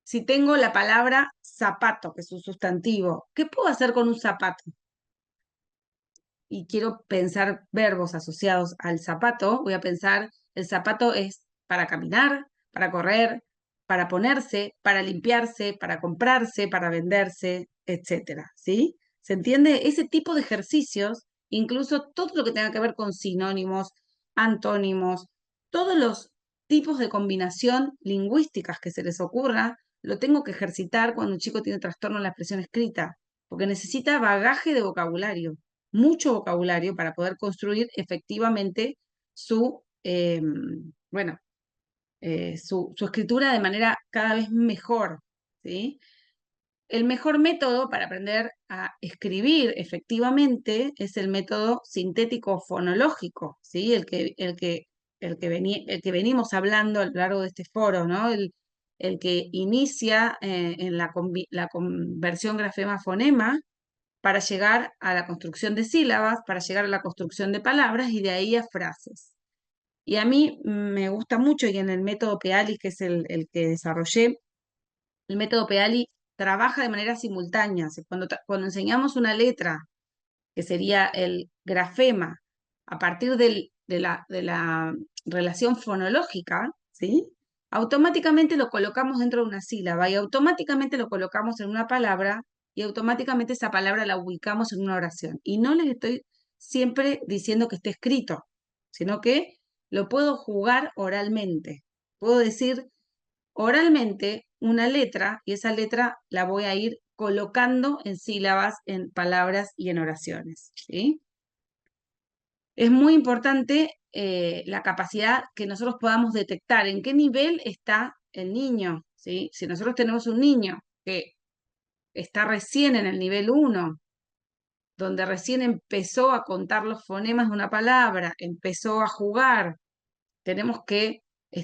si tengo la palabra zapato, que es un sustantivo, ¿qué puedo hacer con un zapato? Y quiero pensar verbos asociados al zapato. Voy a pensar, el zapato es para caminar, para correr, para ponerse, para limpiarse, para comprarse, para venderse, etcétera, ¿sí? ¿Se entiende? Ese tipo de ejercicios, incluso todo lo que tenga que ver con sinónimos, antónimos, todos los tipos de combinación lingüísticas que se les ocurra, lo tengo que ejercitar cuando un chico tiene trastorno en la expresión escrita, porque necesita bagaje de vocabulario. mucho vocabulario para poder construir efectivamente su, bueno, su escritura de manera cada vez mejor, ¿sí? El mejor método para aprender a escribir efectivamente es el método sintético fonológico, ¿sí? El que venimos hablando a lo largo de este foro, ¿no? El que inicia en la conversión grafema-fonema para llegar a la construcción de sílabas, para llegar a la construcción de palabras y de ahí a frases. Y a mí me gusta mucho, y en el método Peali, que es el que desarrollé, el método Peali trabaja de manera simultánea. Cuando enseñamos una letra, que sería el grafema, a partir de la relación fonológica, ¿sí? Automáticamente lo colocamos dentro de una sílaba y automáticamente lo colocamos en una palabra y automáticamente esa palabra la ubicamos en una oración. Y no les estoy siempre diciendo que esté escrito, sino que lo puedo jugar oralmente. Puedo decir oralmente una letra y esa letra la voy a ir colocando en sílabas, en palabras y en oraciones, ¿sí? Es muy importante la capacidad que nosotros podamos detectar en qué nivel está el niño, ¿sí? Si nosotros tenemos un niño que está recién en el nivel 1, donde recién empezó a contar los fonemas de una palabra, empezó a jugar, tenemos que, o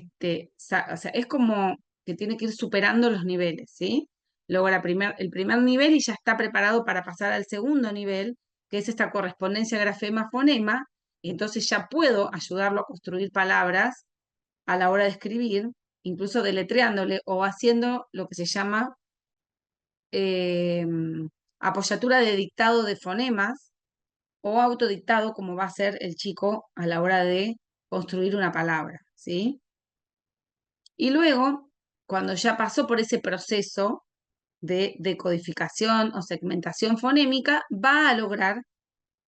sea, es como que tiene que ir superando los niveles, ¿sí? Luego el primer nivel y ya está preparado para pasar al segundo nivel, que es esta correspondencia grafema-fonema, y entonces ya puedo ayudarlo a construir palabras a la hora de escribir, incluso deletreándole o haciendo lo que se llama eh, apoyatura de dictado de fonemas o autodictado, como va a ser el chico a la hora de construir una palabra, ¿sí? Y luego, cuando ya pasó por ese proceso de decodificación o segmentación fonémica, va a lograr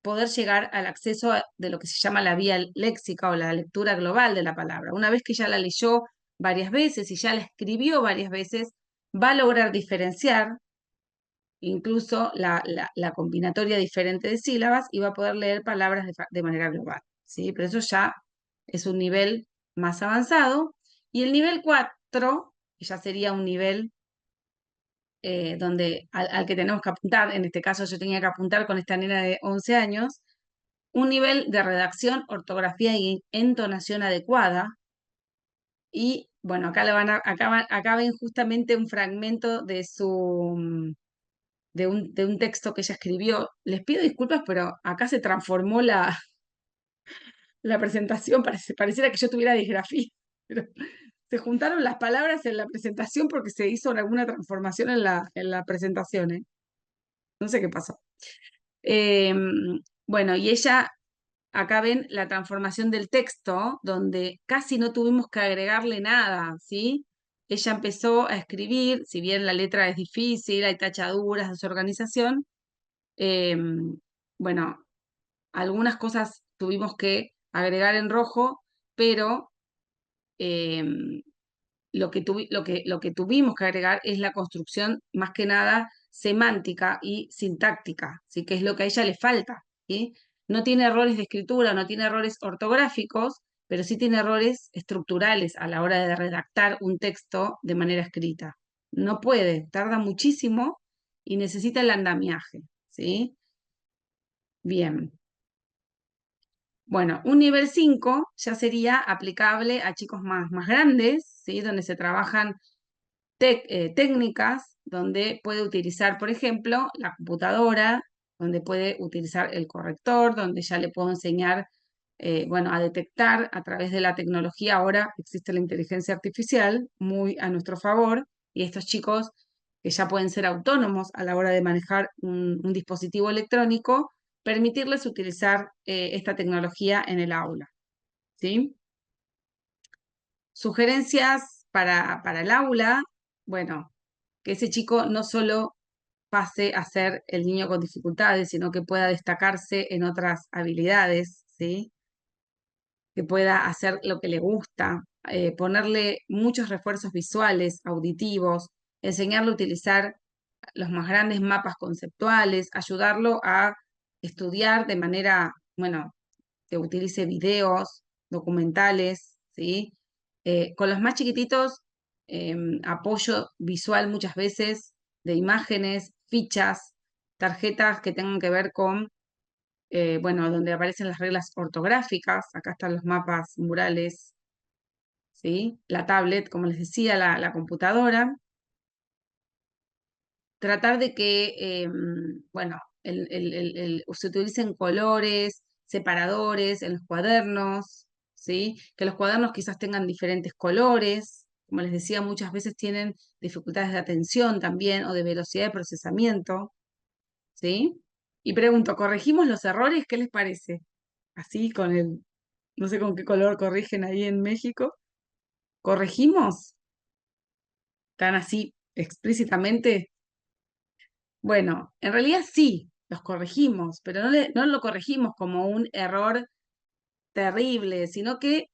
poder llegar al acceso de lo que se llama la vía léxica o la lectura global de la palabra. Una vez que ya la leyó varias veces y ya la escribió varias veces, va a lograr diferenciar incluso la combinatoria diferente de sílabas y va a poder leer palabras de manera global, ¿sí? Pero eso ya es un nivel más avanzado. Y el nivel 4, que ya sería un nivel al que tenemos que apuntar, en este caso yo tenía que apuntar con esta nena de 11 años, un nivel de redacción, ortografía y entonación adecuada. Y bueno, acá ven justamente un fragmento de un texto que ella escribió. Les pido disculpas, pero acá se transformó la presentación, pareciera que yo tuviera disgrafía. Pero se juntaron las palabras en la presentación porque se hizo alguna transformación en la presentación, ¿eh? No sé qué pasó. Bueno, y ella, acá ven la transformación del texto, donde casi no tuvimos que agregarle nada, ¿sí? Ella empezó a escribir, si bien la letra es difícil, hay tachaduras, desorganización, bueno, algunas cosas tuvimos que agregar en rojo, pero lo que tuvimos que agregar es la construcción más que nada semántica y sintáctica, ¿sí? Que es lo que a ella le falta, ¿sí? No tiene errores de escritura, no tiene errores ortográficos, pero sí tiene errores estructurales a la hora de redactar un texto de manera escrita. No puede, tarda muchísimo y necesita el andamiaje, ¿sí? Bien. Bueno, un nivel 5 ya sería aplicable a chicos más grandes, ¿sí? Donde se trabajan técnicas, donde puede utilizar, por ejemplo, la computadora, donde puede utilizar el corrector, donde ya le puedo enseñar, bueno, a detectar a través de la tecnología. Ahora existe la inteligencia artificial muy a nuestro favor y estos chicos que ya pueden ser autónomos a la hora de manejar un dispositivo electrónico, permitirles utilizar esta tecnología en el aula, ¿sí? Sugerencias para el aula, bueno, que ese chico no solo pase a ser el niño con dificultades, sino que pueda destacarse en otras habilidades, ¿sí? Que pueda hacer lo que le gusta, ponerle muchos refuerzos visuales, auditivos, enseñarle a utilizar los más grandes mapas conceptuales, ayudarlo a estudiar de manera, bueno, que utilice videos, documentales, ¿sí? Con los más chiquititos, apoyo visual muchas veces de imágenes, fichas, tarjetas que tengan que ver con, bueno, donde aparecen las reglas ortográficas, acá están los mapas murales, ¿sí? La tablet, como les decía, la computadora. Tratar de que, bueno, se utilicen colores, separadores en los cuadernos, ¿sí? Que los cuadernos quizás tengan diferentes colores. Como les decía, muchas veces tienen dificultades de atención también o de velocidad de procesamiento, ¿sí? Y pregunto, ¿corregimos los errores? ¿Qué les parece? Así con no sé con qué color corrigen ahí en México. ¿Corregimos? ¿Tan así explícitamente? Bueno, en realidad sí, los corregimos, pero no lo corregimos como un error terrible, sino que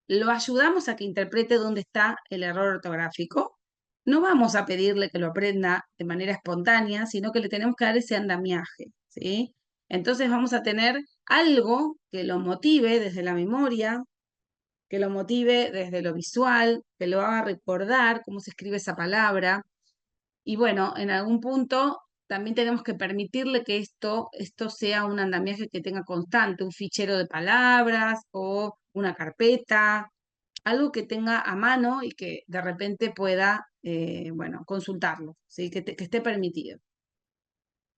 lo ayudamos a que interprete dónde está el error ortográfico. No vamos a pedirle que lo aprenda de manera espontánea, sino que le tenemos que dar ese andamiaje, ¿sí? Entonces vamos a tener algo que lo motive desde la memoria, que lo motive desde lo visual, que lo haga recordar cómo se escribe esa palabra, y bueno, en algún punto también tenemos que permitirle que esto sea un andamiaje que tenga constante, un fichero de palabras o una carpeta, algo que tenga a mano y que de repente pueda, bueno, consultarlo, ¿sí? Que esté permitido.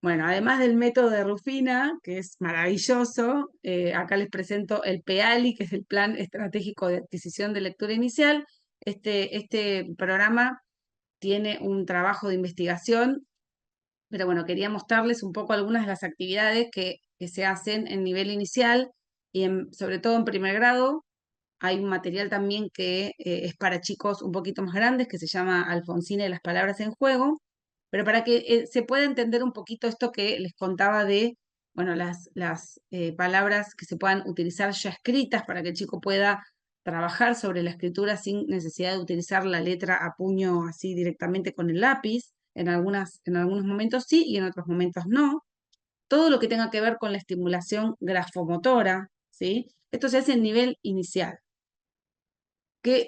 Bueno, además del método de Rufina, que es maravilloso, acá les presento el PEALI, que es el Plan Estratégico de Adquisición de Lectura Inicial. Este programa tiene un trabajo de investigación, pero bueno, quería mostrarles un poco algunas de las actividades que se hacen en nivel inicial y sobre todo en primer grado. Hay un material también que es para chicos un poquito más grandes, que se llama Alfonsina y las palabras en juego, pero para que se pueda entender un poquito esto que les contaba de, bueno, las palabras que se puedan utilizar ya escritas para que el chico pueda trabajar sobre la escritura sin necesidad de utilizar la letra a puño así directamente con el lápiz. En algunos momentos sí y en otros momentos no. Todo lo que tenga que ver con la estimulación grafomotora, ¿sí? Esto se hace en nivel inicial.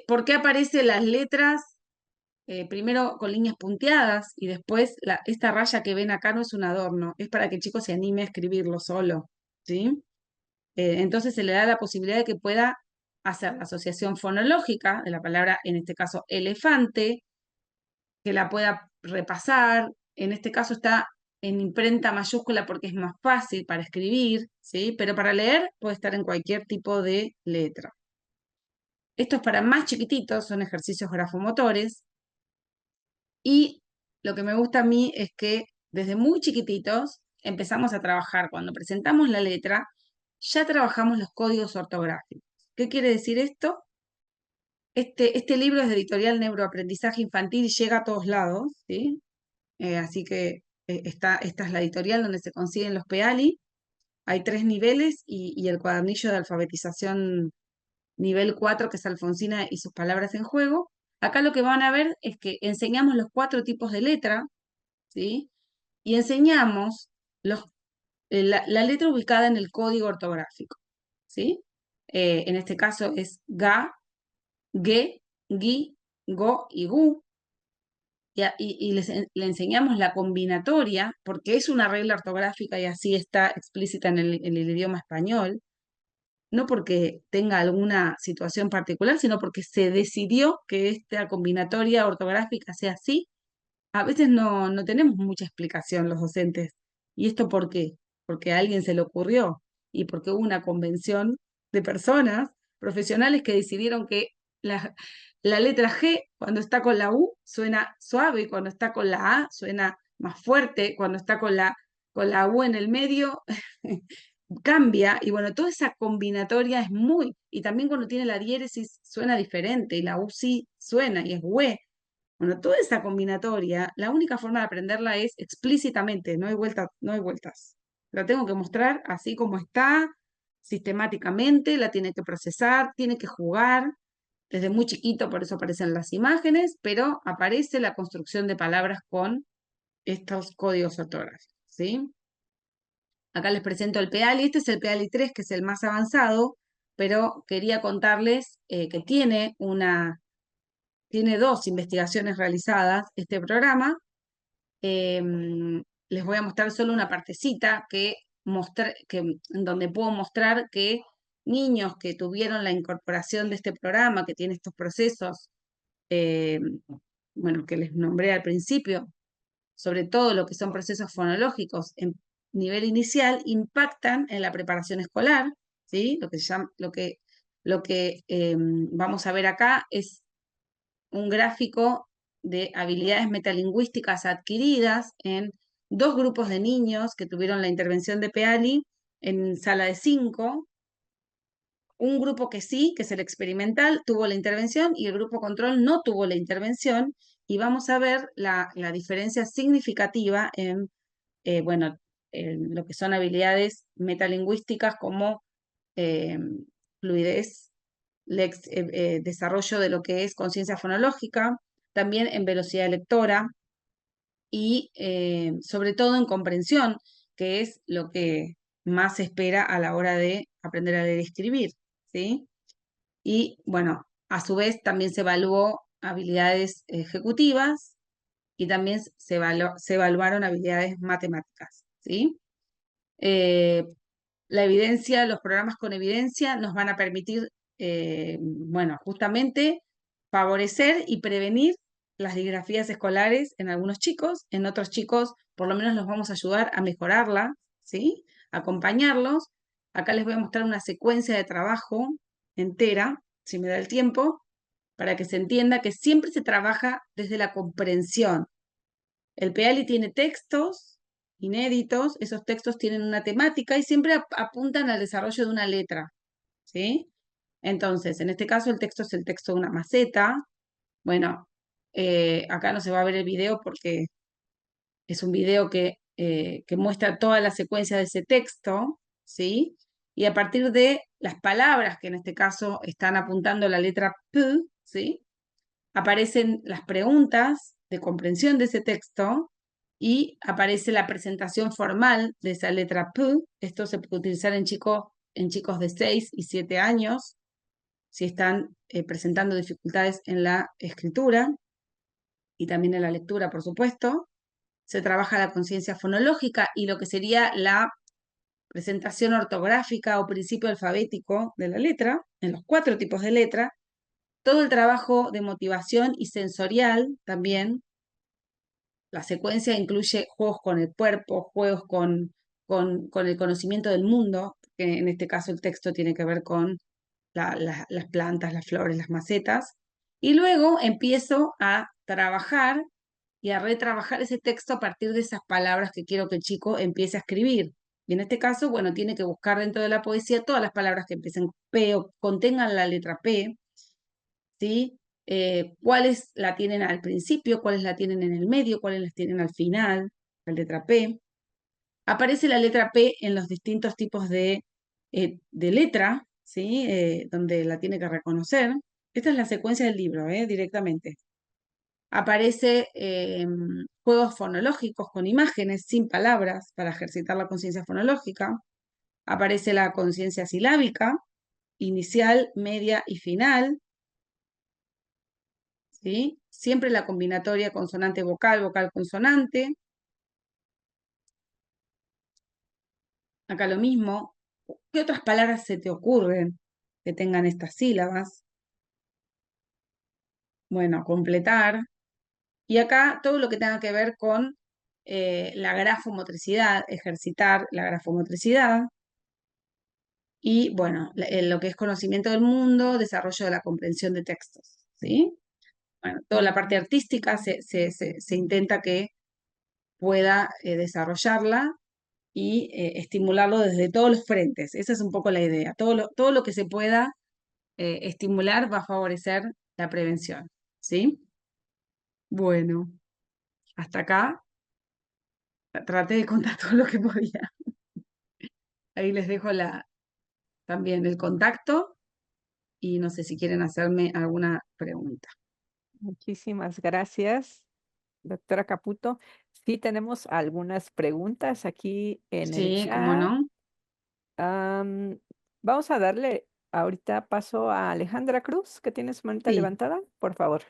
¿Por qué aparecen las letras primero con líneas punteadas y después esta raya que ven acá no es un adorno, es para que el chico se anime a escribirlo solo, ¿sí? Entonces se le da la posibilidad de que pueda hacer la asociación fonológica de la palabra, en este caso elefante, que la pueda repasar. En este caso está en imprenta mayúscula porque es más fácil para escribir, ¿sí? Pero para leer puede estar en cualquier tipo de letra. Esto es para más chiquititos, son ejercicios grafomotores. Y lo que me gusta a mí es que desde muy chiquititos empezamos a trabajar. Cuando presentamos la letra, ya trabajamos los códigos ortográficos. ¿Qué quiere decir esto? Este libro es de Editorial Neuroaprendizaje Infantil y llega a todos lados, ¿sí? Así que esta es la editorial donde se consiguen los PEALI. Hay 3 niveles y el cuadernillo de alfabetización nivel 4, que es Alfonsina y sus palabras en juego. Acá lo que van a ver es que enseñamos los 4 tipos de letra, ¿sí? Y enseñamos la letra ubicada en el código ortográfico, ¿sí? En este caso es ga, ge, gi, go y gu. Y le enseñamos la combinatoria, porque es una regla ortográfica y así está explícita en el idioma español, no porque tenga alguna situación particular, sino porque se decidió que esta combinatoria ortográfica sea así. A veces no tenemos mucha explicación los docentes. ¿Y esto por qué? Porque a alguien se le ocurrió y porque hubo una convención de personas profesionales que decidieron que la letra G, cuando está con la U, suena suave, y cuando está con la A, suena más fuerte, cuando está con la U en el medio, cambia. Y bueno, toda esa combinatoria es y también cuando tiene la diéresis suena diferente, y la U sí suena, y es hue. Bueno, toda esa combinatoria, la única forma de aprenderla es explícitamente, no hay no hay vueltas. La tengo que mostrar así como está, sistemáticamente, la tiene que procesar, tiene que jugar, desde muy chiquito, por eso aparecen las imágenes, pero aparece la construcción de palabras con estos códigos ortográficos, ¿sí? Acá les presento el PEALI. Este es el PEALI 3, que es el más avanzado, pero quería contarles que tiene dos investigaciones realizadas este programa. Les voy a mostrar solo una partecita en donde puedo mostrar que niños que tuvieron la incorporación de este programa, que tiene estos procesos, bueno, que les nombré al principio, sobre todo lo que son procesos fonológicos en nivel inicial, impactan en la preparación escolar, ¿sí? Lo que vamos a ver acá es un gráfico de habilidades metalingüísticas adquiridas en dos grupos de niños que tuvieron la intervención de PEALI en sala de 5. Un grupo que sí, que es el experimental, tuvo la intervención y el grupo control no tuvo la intervención, y vamos a ver la diferencia significativa en, bueno, en lo que son habilidades metalingüísticas como eh, fluidez, desarrollo de lo que es conciencia fonológica, también en velocidad lectora y sobre todo en comprensión, que es lo que más se espera a la hora de aprender a leer y escribir, ¿sí? Y bueno, a su vez también se evaluó habilidades ejecutivas y también se evaluaron habilidades matemáticas, ¿sí? Eh, la evidencia, los programas con evidencia nos van a permitir, bueno, justamente favorecer y prevenir las disgrafías escolares en algunos chicos. En otros chicos, por lo menos los vamos a ayudar a mejorarla, ¿sí? Acompañarlos. Acá les voy a mostrar una secuencia de trabajo entera, si me da el tiempo, para que se entienda que siempre se trabaja desde la comprensión. El PEALI tiene textos inéditos, esos textos tienen una temática y siempre apuntan al desarrollo de una letra, ¿sí? Entonces, en este caso el texto es el texto de una maceta. Bueno, acá no se va a ver el video porque es un video que muestra toda la secuencia de ese texto, ¿sí? Y a partir de las palabras que en este caso están apuntando la letra P, ¿sí? Aparecen las preguntas de comprensión de ese texto y aparece la presentación formal de esa letra P. Esto se puede utilizar en chicos de 6 y 7 años, si están presentando dificultades en la escritura y también en la lectura, por supuesto. Se trabaja la conciencia fonológica y lo que sería la presentación ortográfica o principio alfabético de la letra, en los 4 tipos de letra. Todo el trabajo de motivación y sensorial también. La secuencia incluye juegos con el cuerpo, juegos con el conocimiento del mundo, que en este caso el texto tiene que ver con las plantas, las flores, las macetas. Y luego empiezo a trabajar y a retrabajar ese texto a partir de esas palabras que quiero que el chico empiece a escribir. Y en este caso, bueno, tiene que buscar dentro de la poesía todas las palabras que empiecen P o contengan la letra P, ¿sí? Cuáles la tienen al principio, cuáles la tienen en el medio, cuáles las tienen al final, la letra P. Aparece la letra P en los distintos tipos de letra, ¿sí? Donde la tiene que reconocer. Esta es la secuencia del libro, directamente. Aparece juegos fonológicos con imágenes, sin palabras, para ejercitar la conciencia fonológica. Aparece la conciencia silábica, inicial, media y final, ¿sí? Siempre la combinatoria consonante-vocal, vocal-consonante. Acá lo mismo. ¿Qué otras palabras se te ocurren que tengan estas sílabas? Bueno, completar. Y acá todo lo que tenga que ver con la grafomotricidad, ejercitar la grafomotricidad. Y bueno, lo que es conocimiento del mundo, desarrollo de la comprensión de textos, ¿sí? Bueno, toda la parte artística se intenta que pueda desarrollarla y estimularlo desde todos los frentes. Esa es un poco la idea. Todo lo que se pueda estimular va a favorecer la prevención, ¿sí? Bueno, hasta acá traté de contar todo lo que podía. Ahí les dejo también el contacto y no sé si quieren hacerme alguna pregunta. Muchísimas gracias. doctora Caputo. Sí, tenemos algunas preguntas aquí en el Sí, cómo chat. no. Am, Vamos a darle ahorita paso a Alejandra Cruz, que tiene su manita Sí, levantada, por favor.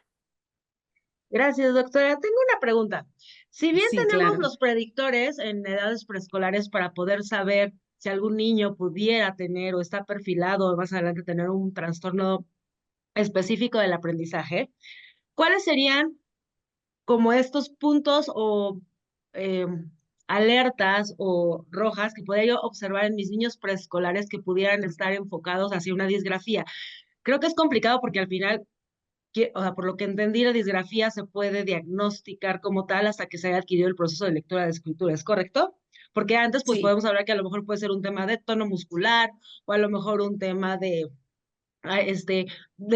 Gracias, doctora. Tengo una pregunta. Si bien sí, tenemos claro. los predictores en edades preescolares para poder saber si algún niño pudiera tener o está perfilado o más adelante tener un trastorno específico del aprendizaje, ¿cuáles serían como estos puntos o eh, alertas o rojas que podría yo observar en mis niños preescolares que pudieran estar enfocados hacia una disgrafía? Creo que es complicado porque al final o sea, por lo que entendí, la disgrafía se puede diagnosticar como tal hasta que se haya adquirido el proceso de lectura de escritura, ¿es correcto? Porque antes, pues Sí, podemos hablar que a lo mejor puede ser un tema de tono muscular o a lo mejor un tema de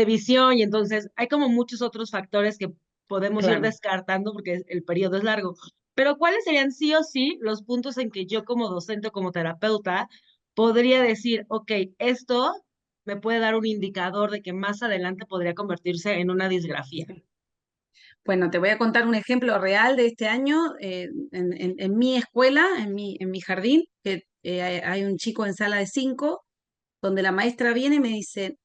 visión, y entonces hay como muchos otros factores que podemos ir claro. descartando porque el periodo es largo. Pero ¿cuáles serían sí o sí los puntos en que yo como docente o como terapeuta podría decir, ok, esto me puede dar un indicador de que más adelante podría convertirse en una disgrafía? Sí. Bueno, te voy a contar un ejemplo real de este año. En mi escuela, en mi jardín, que hay un chico en sala de 5, donde la maestra viene y me dice,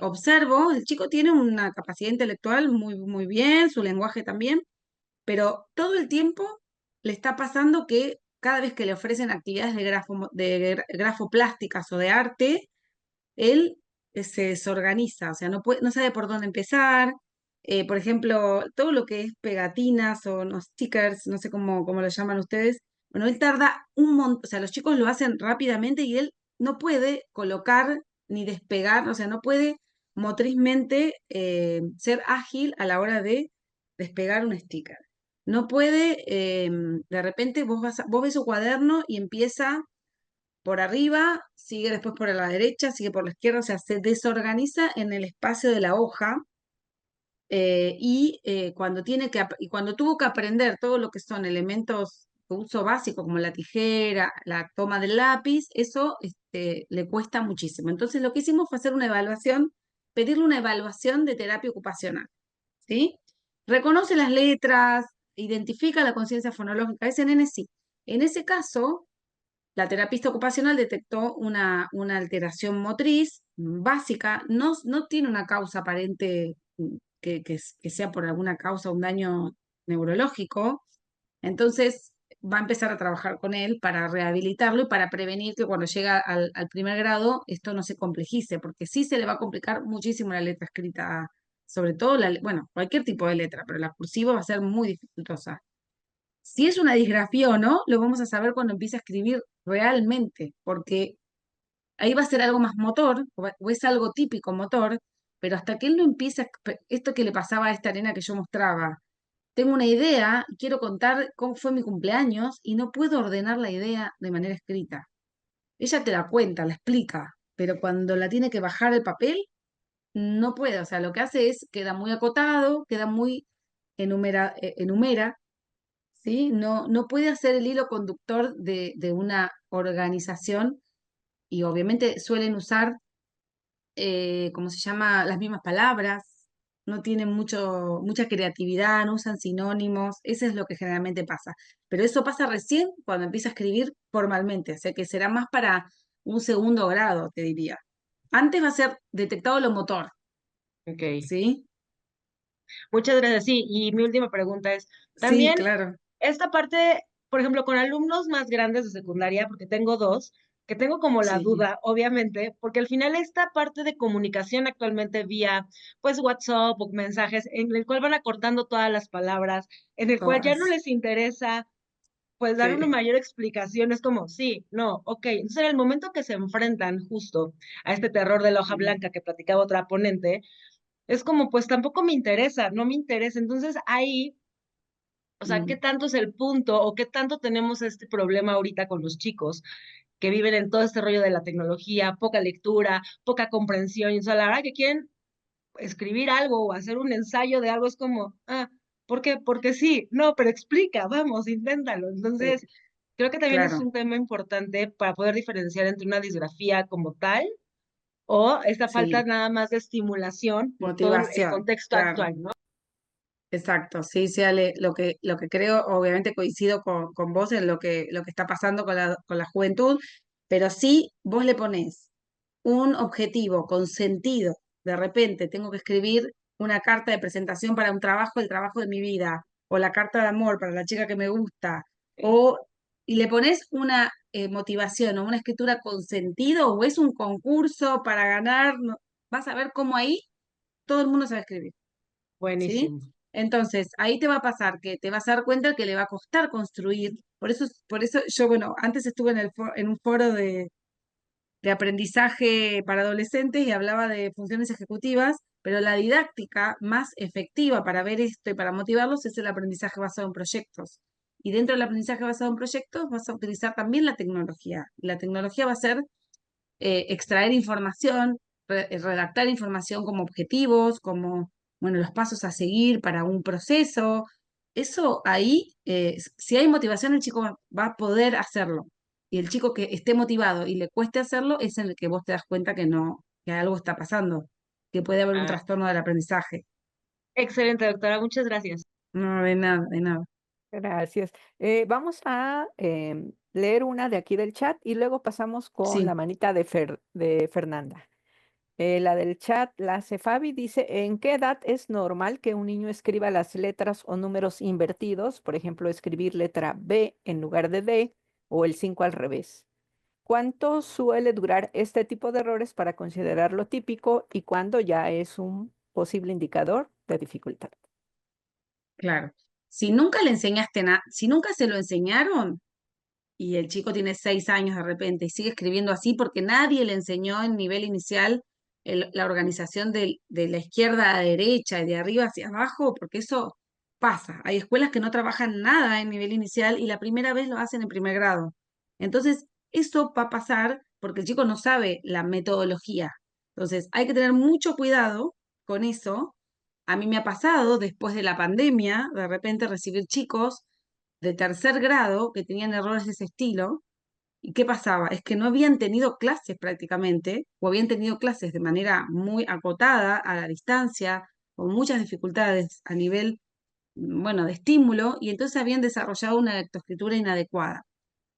observo, el chico tiene una capacidad intelectual muy, muy bien, su lenguaje también, pero todo el tiempo le está pasando que cada vez que le ofrecen actividades de grafoplásticas o de arte, él se desorganiza, o sea, no sabe por dónde empezar. Por ejemplo, todo lo que es pegatinas o no, stickers, no sé cómo lo llaman ustedes, bueno, él tarda un montón, o sea, los chicos lo hacen rápidamente y él no puede colocar ni despegar, o sea, no puede motrizmente ser ágil a la hora de despegar un sticker. No puede, de repente vos ves su cuaderno y empieza por arriba, sigue después por la derecha, sigue por la izquierda, o sea, se desorganiza en el espacio de la hoja. Y cuando tuvo que aprender todo lo que son elementos de uso básico como la tijera, la toma del lápiz, eso le cuesta muchísimo. Entonces lo que hicimos fue hacer una evaluación, pedirle una evaluación de terapia ocupacional, ¿sí? Reconoce las letras, identifica la conciencia fonológica, ese nene sí. En ese caso, la terapista ocupacional detectó una alteración motriz básica, no tiene una causa aparente que sea por alguna causa, un daño neurológico. Entonces va a empezar a trabajar con él para rehabilitarlo y para prevenir que cuando llega al primer grado esto no se complejice, porque sí se le va a complicar muchísimo la letra escrita, sobre todo, bueno, cualquier tipo de letra, pero la cursiva va a ser muy dificultosa. Si es una disgrafía o no, lo vamos a saber cuando empiece a escribir realmente, porque ahí va a ser algo más motor, o es algo típico motor, pero hasta que él no empiece, esto que le pasaba a esta nena que yo mostraba, tengo una idea, quiero contar cómo fue mi cumpleaños y no puedo ordenar la idea de manera escrita. Ella te la cuenta, la explica, pero cuando la tiene que bajar el papel, no puede, o sea, lo que hace es, queda muy acotado, queda muy enumera, ¿sí? No puede hacer el hilo conductor de una organización y obviamente suelen usar, ¿cómo se llama?, las mismas palabras, no tienen mucha creatividad, no usan sinónimos, eso es lo que generalmente pasa. Pero eso pasa recién cuando empieza a escribir formalmente, o sea que será más para un segundo grado, te diría. Antes va a ser detectado lo motor, Ok. ¿sí? Muchas gracias. Sí, y mi última pregunta es, Sí, también claro. esta parte, por ejemplo, con alumnos más grandes de secundaria, porque tengo dos, que tengo como la Sí, duda, obviamente, porque al final esta parte de comunicación actualmente vía, pues, WhatsApp o mensajes, en el cual van acortando todas las palabras, en el cual ya no todas. les interesa, pues, dar una Sí. mayor explicación, es como, sí, no, ok. Entonces, en el momento que se enfrentan justo a este terror de la hoja Sí. blanca que platicaba otra ponente, es como, pues tampoco me interesa, no me interesa. Entonces ahí, o sea, ¿qué Mm. tanto es el punto o qué tanto tenemos este problema ahorita con los chicos que viven en todo este rollo de la tecnología, poca lectura, poca comprensión? Y o sea, la verdad que quieren escribir algo o hacer un ensayo de algo, es como, ah, ¿por qué? Porque sí, no, pero explica, vamos, inténtalo. Sí, Entonces, creo que también es claro, un tema importante para poder diferenciar entre una disgrafía como tal o esta falta sí, nada más de estimulación por todo el motivación, contexto claro. actual, ¿no? Exacto, sí, sí, Ale, lo que creo, obviamente coincido con vos en lo que está pasando con la juventud, pero sí vos le ponés un objetivo con sentido. De repente tengo que escribir una carta de presentación para un trabajo, el trabajo de mi vida, o la carta de amor para la chica que me gusta, o y le pones una motivación o una escritura con sentido, o es un concurso para ganar, vas a ver cómo ahí todo el mundo sabe escribir. ¿Sí? Buenísimo. Entonces, ahí te va a pasar que te vas a dar cuenta que le va a costar construir. Por eso yo, bueno, antes estuve en un foro de aprendizaje para adolescentes y hablaba de funciones ejecutivas, pero la didáctica más efectiva para ver esto y para motivarlos es el aprendizaje basado en proyectos. Y dentro del aprendizaje basado en proyectos vas a utilizar también la tecnología. La tecnología va a ser extraer información, redactar información como objetivos, como, bueno, los pasos a seguir para un proceso. Eso ahí, si hay motivación, el chico va a poder hacerlo. Y el chico que esté motivado y le cueste hacerlo es en el que vos te das cuenta que no, que algo está pasando, que puede haber un Ah, trastorno del aprendizaje. excelente, doctora, muchas gracias. No, de nada, de nada. Gracias. Vamos a leer una de aquí del chat y luego pasamos con la Sí, manita de Fernanda. La del chat, la hace Fabi, dice, ¿en qué edad es normal que un niño escriba las letras o números invertidos? Por ejemplo, escribir letra B en lugar de D o el 5 al revés. ¿Cuánto suele durar este tipo de errores para considerarlo típico y cuándo ya es un posible indicador de dificultad? claro. Si nunca le enseñaste nada, si nunca se lo enseñaron, y el chico tiene 6 años de repente y sigue escribiendo así porque nadie le enseñó en nivel inicial la organización de la izquierda a derecha y de arriba hacia abajo, porque eso pasa. Hay escuelas que no trabajan nada en nivel inicial y la primera vez lo hacen en primer grado. Entonces, eso va a pasar porque el chico no sabe la metodología. Entonces, hay que tener mucho cuidado con eso. A mí me ha pasado después de la pandemia, de repente recibir chicos de tercer grado que tenían errores de ese estilo. ¿Y qué pasaba? Es que no habían tenido clases prácticamente, o habían tenido clases de manera muy acotada, a la distancia, con muchas dificultades a nivel, bueno, de estímulo, y entonces habían desarrollado una lectoescritura inadecuada.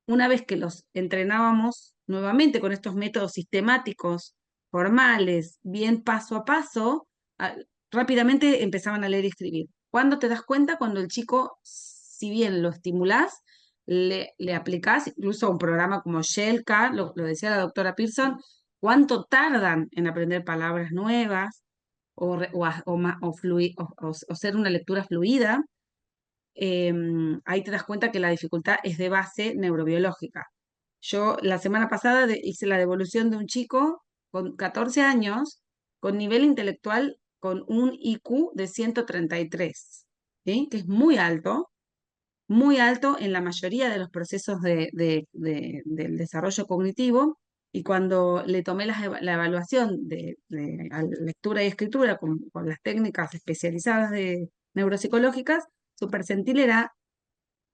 Una vez que los entrenábamos nuevamente con estos métodos sistemáticos, formales, bien paso a paso, a- rápidamente empezaban a leer y escribir. ¿Cuándo te das cuenta? Cuando el chico, si bien lo estimulás, le aplicás incluso a un programa como Shelka, lo decía la doctora Pearson, cuánto tardan en aprender palabras nuevas o ser una lectura fluida. Ahí te das cuenta que la dificultad es de base neurobiológica. Yo la semana pasada hice la devolución de un chico con 14 años, con nivel intelectual, con un IQ de 133, ¿sí? Que es muy alto en la mayoría de los procesos del desarrollo cognitivo. Y cuando le tomé la evaluación de lectura y escritura con las técnicas especializadas de neuropsicológicas, su percentil era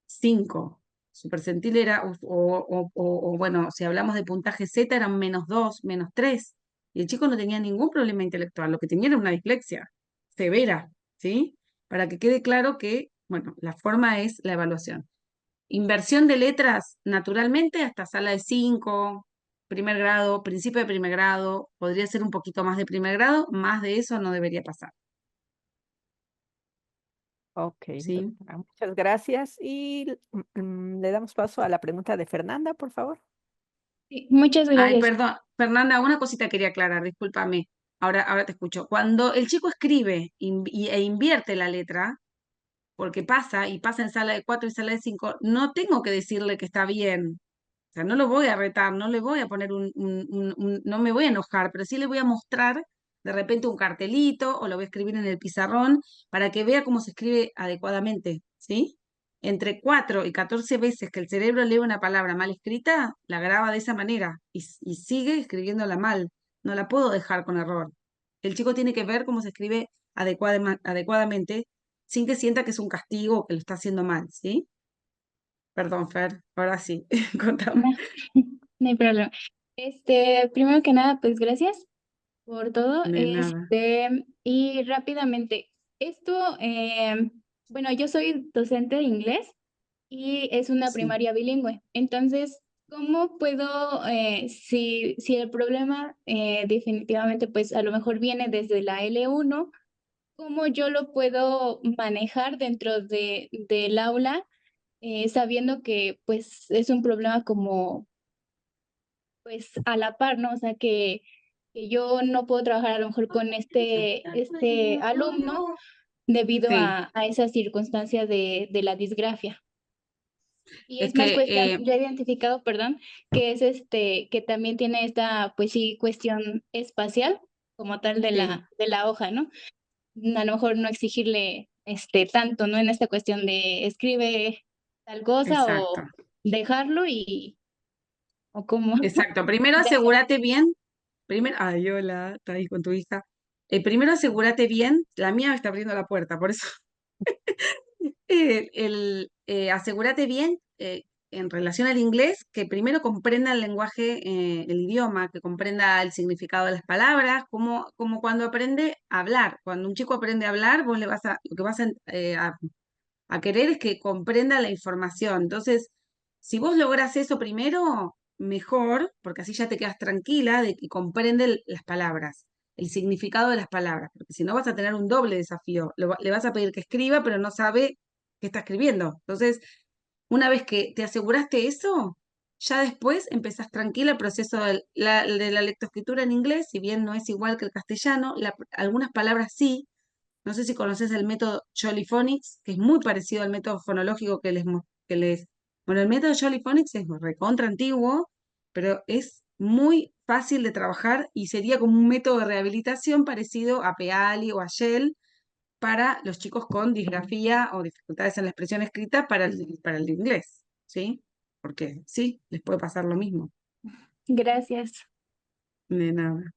5. Su percentil era, bueno, si hablamos de puntaje Z, eran -2, -3. Y el chico no tenía ningún problema intelectual, lo que tenía era una dislexia severa, ¿sí? Para que quede claro que, bueno, la forma es la evaluación. Inversión de letras, naturalmente, hasta sala de 5, primer grado, principio de primer grado, podría ser un poquito más de primer grado, más de eso no debería pasar, Ok, ¿sí? doctora, muchas gracias. Y le damos paso a la pregunta de Fernanda, por favor. Sí, muchas Ay, gracias. perdón, Fernanda, una cosita quería aclarar, discúlpame. Ahora te escucho. Cuando el chico escribe e invierte la letra, porque pasa y pasa en sala de 4 y sala de 5, no tengo que decirle que está bien. O sea, no lo voy a retar, no le voy a poner no me voy a enojar, pero sí le voy a mostrar de repente un cartelito o lo voy a escribir en el pizarrón para que vea cómo se escribe adecuadamente, ¿sí? Entre 4 y 14 veces que el cerebro lee una palabra mal escrita, la graba de esa manera y sigue escribiéndola mal. No la puedo dejar con error. El chico tiene que ver cómo se escribe adecuadamente sin que sienta que es un castigo o que lo está haciendo mal, ¿sí? Perdón, Fer, ahora sí, No, contame. no hay problema. Primero que nada, pues gracias por todo. De nada. Y rápidamente, esto bueno, yo soy docente de inglés y es una Sí, primaria bilingüe. Entonces, ¿cómo puedo, si el problema definitivamente, pues a lo mejor viene desde la L1, cómo yo lo puedo manejar dentro del aula, sabiendo que pues es un problema como pues a la par, ¿no? O sea, que yo no puedo trabajar a lo mejor con este alumno debido sí. a esa circunstancia de la disgrafia. Y Es es más que cuestión, ya he identificado, perdón, que es que también tiene esta, pues sí, cuestión espacial como tal sí, de la hoja, ¿no? A lo mejor no exigirle tanto, ¿no? En esta cuestión de escribe tal cosa exacto. o dejarlo o cómo. Exacto. Primero Gracias. asegúrate bien. Primero, ay, hola, estás ahí con tu hija. Primero asegúrate bien. La mía me está abriendo la puerta, por eso. Asegúrate bien en relación al inglés, que primero comprenda el lenguaje, el idioma, que comprenda el significado de las palabras, como cuando aprende a hablar. Cuando un chico aprende a hablar, vos le vas lo que vas a querer es que comprenda la información. Entonces, si vos lográs eso primero, mejor, porque así ya te quedas tranquila de que comprende las palabras, el significado de las palabras, porque si no vas a tener un doble desafío. Le vas a pedir que escriba, pero no sabe qué está escribiendo. Entonces, una vez que te aseguraste eso, ya después empezás tranquila el proceso de la lectoescritura en inglés, si bien no es igual que el castellano, algunas palabras sí. No sé si conoces el método Jolly-Phonics, que es muy parecido al método fonológico que les. Bueno, el método Jolly-Phonics es recontra antiguo, pero es muy fácil de trabajar y sería como un método de rehabilitación parecido a Peali o a Shell para los chicos con disgrafía o dificultades en la expresión escrita para el inglés, ¿sí? Porque sí, les puede pasar lo mismo. Gracias. De nada.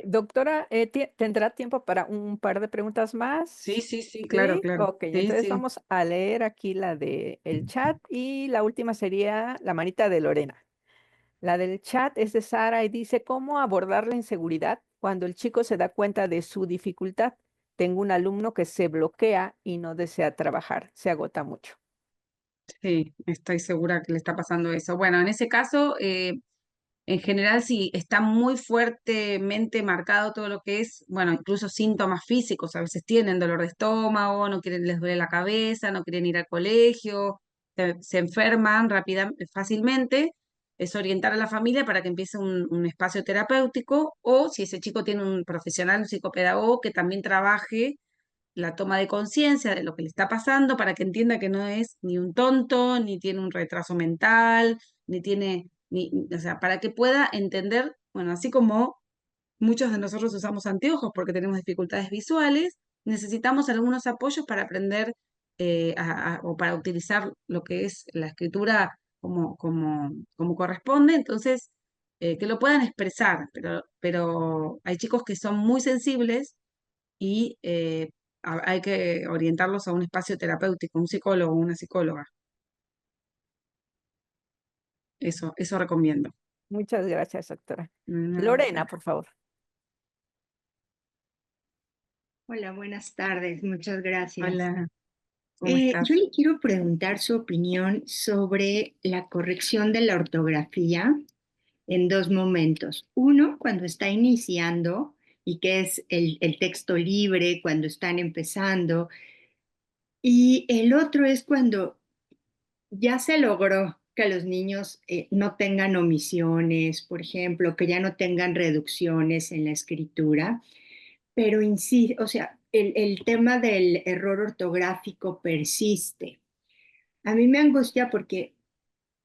Doctora, ¿tendrá tiempo para un par de preguntas Sí, más? sí, sí, claro, Sí, claro. ok, Sí, entonces sí. vamos a leer aquí la de el chat y la última sería la manita de Lorena. La del chat es de Sara y dice, ¿cómo abordar la inseguridad cuando el chico se da cuenta de su dificultad? Tengo un alumno que se bloquea y no desea trabajar, se agota mucho. Sí, estoy segura que le está pasando eso. Bueno, en ese caso, en general, si está muy fuertemente marcado todo lo que es, bueno, incluso síntomas físicos, a veces tienen dolor de estómago, no quieren, les duele la cabeza, no quieren ir al colegio, se enferman fácilmente, es orientar a la familia para que empiece un espacio terapéutico o si ese chico tiene un profesional, un psicopedagogo que también trabaje la toma de conciencia de lo que le está pasando para que entienda que no es ni un tonto, ni tiene un retraso mental, ni tiene, o sea, para que pueda entender, bueno, así como muchos de nosotros usamos anteojos porque tenemos dificultades visuales, necesitamos algunos apoyos para aprender o para utilizar lo que es la escritura como corresponde, entonces, que lo puedan expresar, pero hay chicos que son muy sensibles y hay que orientarlos a un espacio terapéutico, un psicólogo o una psicóloga. Eso recomiendo. Muchas gracias, doctora. Nada. Lorena, por favor. Hola, buenas tardes, muchas gracias. Hola, ¿cómo Yo estás? le quiero preguntar su opinión sobre la corrección de la ortografía en dos momentos. Uno, cuando está iniciando y que es el texto libre, cuando están empezando. Y el otro es cuando ya se logró que los niños no tengan omisiones, por ejemplo, que ya no tengan reducciones en la escritura. Pero o sea, el tema del error ortográfico persiste. A mí me angustia porque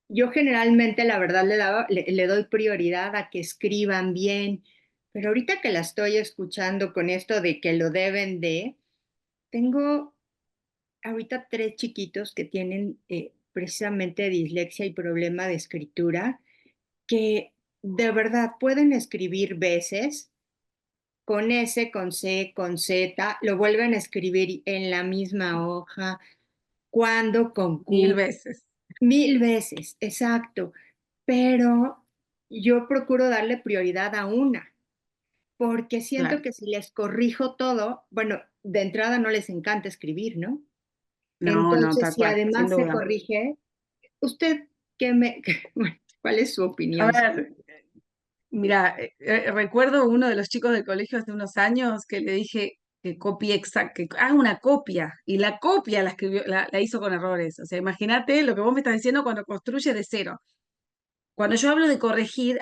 yo generalmente, la verdad, le doy prioridad a que escriban bien, pero ahorita que la estoy escuchando con esto de que lo deben tengo ahorita tres chiquitos que tienen precisamente dislexia y problema de escritura, que de verdad pueden escribir veces con S, con C, con Z, lo vuelven a escribir en la misma hoja, cuando con Mil Q, veces. 1000 veces, exacto. Pero yo procuro darle prioridad a una, porque siento Claro. que si les corrijo todo, bueno, de entrada no les encanta escribir, ¿no? No, no, Entonces, tal si cual, sin además se duda. corrige, ¿usted bueno, cuál es su A opinión? ver, mira, recuerdo uno de los chicos del colegio hace unos años que le dije que copie exact, que haga una copia, y la copia la escribió, la hizo con errores. O sea, imagínate lo que vos me estás diciendo cuando construye de cero. Cuando yo hablo de corregir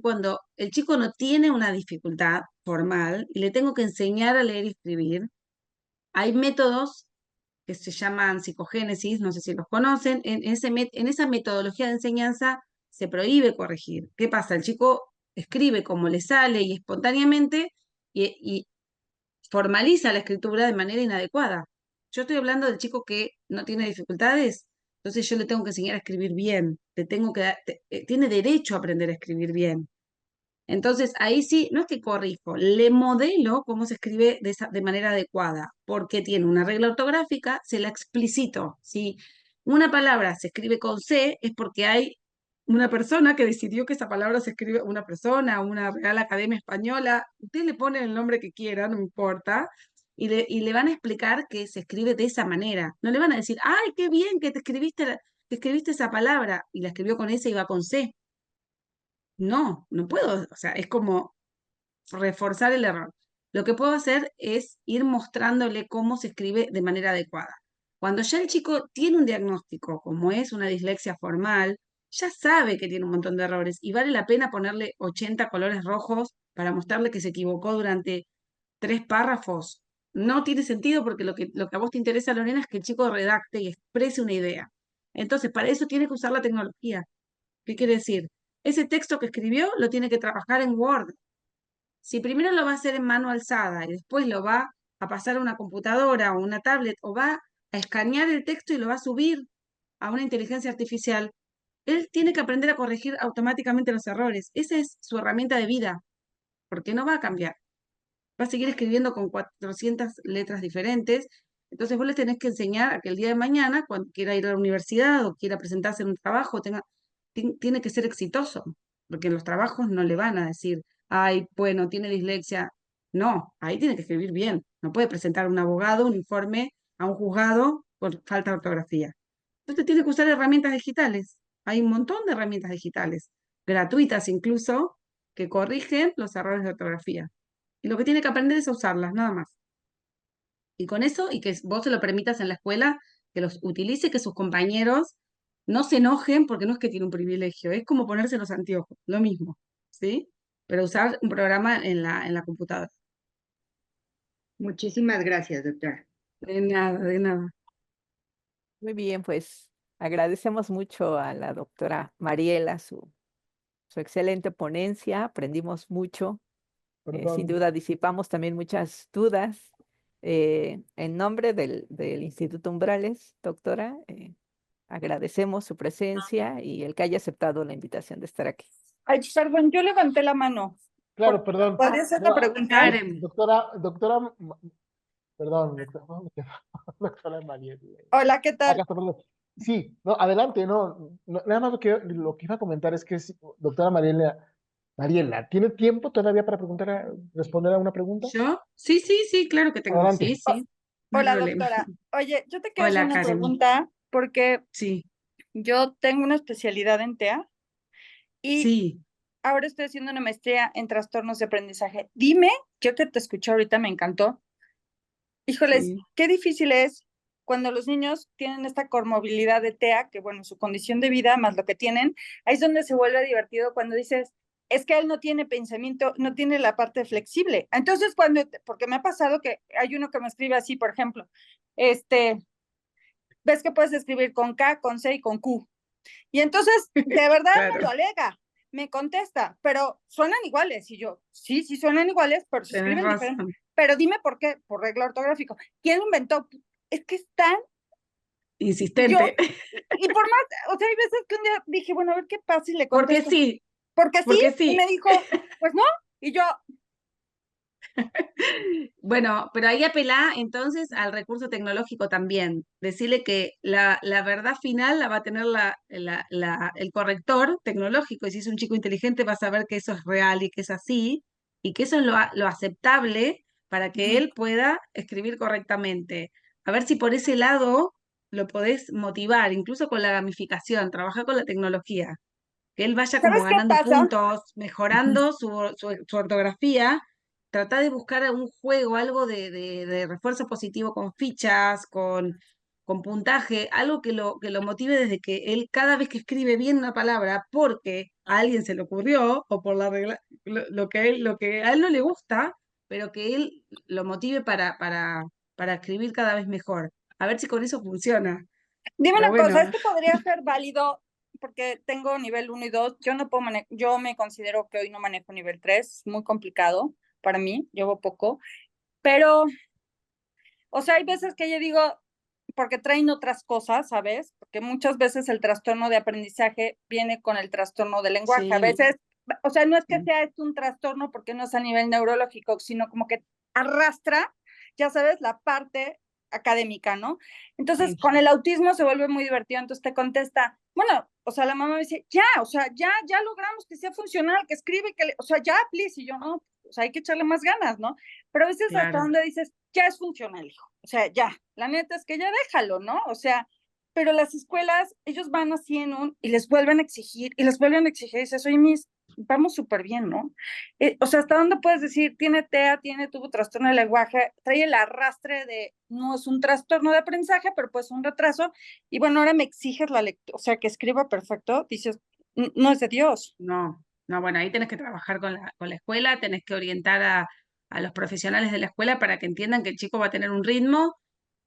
cuando el chico no tiene una dificultad formal y le tengo que enseñar a leer y escribir. Hay métodos que se llaman psicogénesis, no sé si los conocen. En esa metodología de enseñanza se prohíbe corregir. ¿Qué pasa? El chico escribe como le sale y espontáneamente y formaliza la escritura de manera inadecuada. Yo estoy hablando del chico que no tiene dificultades, entonces yo le tengo que enseñar a escribir bien, tiene derecho a aprender a escribir bien. Entonces, ahí sí, no es que corrijo, le modelo cómo se escribe de manera adecuada, porque tiene una regla ortográfica, se la explicito. Si una palabra se escribe con C, es porque hay una persona que decidió que esa palabra se escribe, una persona, una Real Academia Española, ustedes le ponen el nombre que quieran, no importa, y le van a explicar que se escribe de esa manera. No le van a decir, ay, qué bien que que escribiste esa palabra, y la escribió con S y va con C. No, no puedo, o sea, es como reforzar el error. Lo que puedo hacer es ir mostrándole cómo se escribe de manera adecuada. Cuando ya el chico tiene un diagnóstico, como es una dislexia formal, ya sabe que tiene un montón de errores y vale la pena ponerle 80 colores rojos para mostrarle que se equivocó durante 3 párrafos. No tiene sentido porque lo que a vos te interesa, Lorena, es que el chico redacte y exprese una idea. Entonces, para eso tiene que usar la tecnología. ¿Qué quiere decir? Ese texto que escribió lo tiene que trabajar en Word. Si primero lo va a hacer en mano alzada y después lo va a pasar a una computadora o una tablet o va a escanear el texto y lo va a subir a una inteligencia artificial, él tiene que aprender a corregir automáticamente los errores. Esa es su herramienta de vida, porque no va a cambiar. Va a seguir escribiendo con 400 letras diferentes. Entonces vos le tenés que enseñar a que el día de mañana, cuando quiera ir a la universidad o quiera presentarse en un trabajo, tiene que ser exitoso, porque en los trabajos no le van a decir, ay, bueno, tiene dislexia. No, ahí tiene que escribir bien. No puede presentar a un abogado un informe a un juzgado por falta de ortografía. Entonces tiene que usar herramientas digitales. Hay un montón de herramientas digitales, gratuitas incluso, que corrigen los errores de ortografía. Y lo que tiene que aprender es a usarlas, nada más. Y con eso, y que vos se lo permitas en la escuela, que los utilice, que sus compañeros no se enojen porque no es que tiene un privilegio, es como ponerse los anteojos, lo mismo, ¿sí? Pero usar un programa en la computadora. Muchísimas gracias, doctora. De nada, de nada. Muy bien, pues agradecemos mucho a la doctora Mariela su excelente ponencia, aprendimos mucho, sin Perdón, duda disipamos también muchas dudas. En nombre del Instituto Umbrales, doctora, agradecemos su presencia y el que haya aceptado la invitación de estar aquí. Ay, perdón, yo levanté la mano. claro, perdón. ¿Podría hacer la No, pregunta? Karen, doctora, perdón, doctora María. Hola, ¿qué Acá tal? está, perdón. Sí, no, adelante, nada más lo que iba a comentar es que, doctora Mariela, ¿tiene tiempo todavía para responder a una pregunta? ¿yo? Sí, sí, sí, claro que tengo, sí, Adelante. sí, no hay Hola, problema. doctora. Oye, yo te quiero hacer Hola, una Karen. pregunta porque Sí, yo tengo una especialidad en TEA y sí, ahora estoy haciendo una maestría en trastornos de aprendizaje. Dime, yo que te escuché ahorita, me encantó. Híjoles, sí. qué difícil es cuando los niños tienen esta comorbilidad de TEA, que bueno, su condición de vida más lo que tienen, ahí es donde se vuelve divertido cuando dices, es que él no tiene pensamiento, no tiene la parte flexible. Entonces, porque me ha pasado que hay uno que me escribe así, por ejemplo, ves que puedes escribir con K, con C y con Q. Y entonces, de verdad me Claro, lo alega, me contesta, pero suenan iguales. Y yo, sí, sí suenan iguales, pero se tenés escriben diferente. razón. Pero dime por qué, por regla ortográfica. ¿Quién lo inventó? Es que están, y yo, Insistente. y por más, o sea, hay veces que un día dije, bueno, a ver qué pasa y le Porque contesto. sí, Porque sí, porque y me sí. dijo, pues no, y yo, Bueno, pero ahí apelá entonces al recurso tecnológico también. Decirle que la verdad final la va a tener el corrector tecnológico. Y si es un chico inteligente, va a saber que eso es real y que es así, y que eso es lo aceptable para que él pueda escribir correctamente. A ver si por ese lado lo podés motivar, incluso con la gamificación, trabajar con la tecnología, que él vaya como ¿Sabes qué ganando pasa? puntos, mejorando su ortografía, tratar de buscar un juego, algo de refuerzo positivo con fichas, con puntaje, algo que lo motive desde que él cada vez que escribe bien una palabra, porque a alguien se le ocurrió, o por la regla, lo que a él no le gusta, pero que él lo motive para escribir cada vez mejor. A ver si con eso funciona. Dime Pero una cosa, bueno, esto podría ser válido porque tengo nivel 1 y 2. Yo no puedo yo me considero que hoy no manejo nivel 3, muy complicado para mí, llevo poco, pero, o sea, hay veces que yo digo, porque traen otras cosas, ¿sabes? Porque muchas veces el trastorno de aprendizaje viene con el trastorno del lenguaje. A sí. veces, o sea, no es que sea esto un trastorno porque no es a nivel neurológico, sino como que arrastra, ya sabes, la parte académica, ¿no? Entonces, Sí. con el autismo se vuelve muy divertido, entonces te contesta, bueno, o sea, la mamá me dice, ya, o sea, ya logramos que sea funcional, que escribe, o sea, ya, please, y yo, no, o sea, hay que echarle más ganas, ¿no? Pero a veces hasta Claro. donde dices, ya es funcional, hijo, o sea, ya, la neta es que ya déjalo, ¿no? O sea, pero las escuelas, ellos van así y les vuelven a exigir, y les vuelven a exigir, y dices, oye, vamos súper bien, ¿no? O sea, ¿hasta dónde puedes decir, tiene TEA, tuvo trastorno de lenguaje, trae el arrastre de, no es un trastorno de aprendizaje, pero pues un retraso, y bueno, ahora me exiges la lectura, o sea, que escriba perfecto, dices, no es de Dios. No, no, bueno, ahí tenés que trabajar con la escuela, tenés que orientar a los profesionales de la escuela para que entiendan que el chico va a tener un ritmo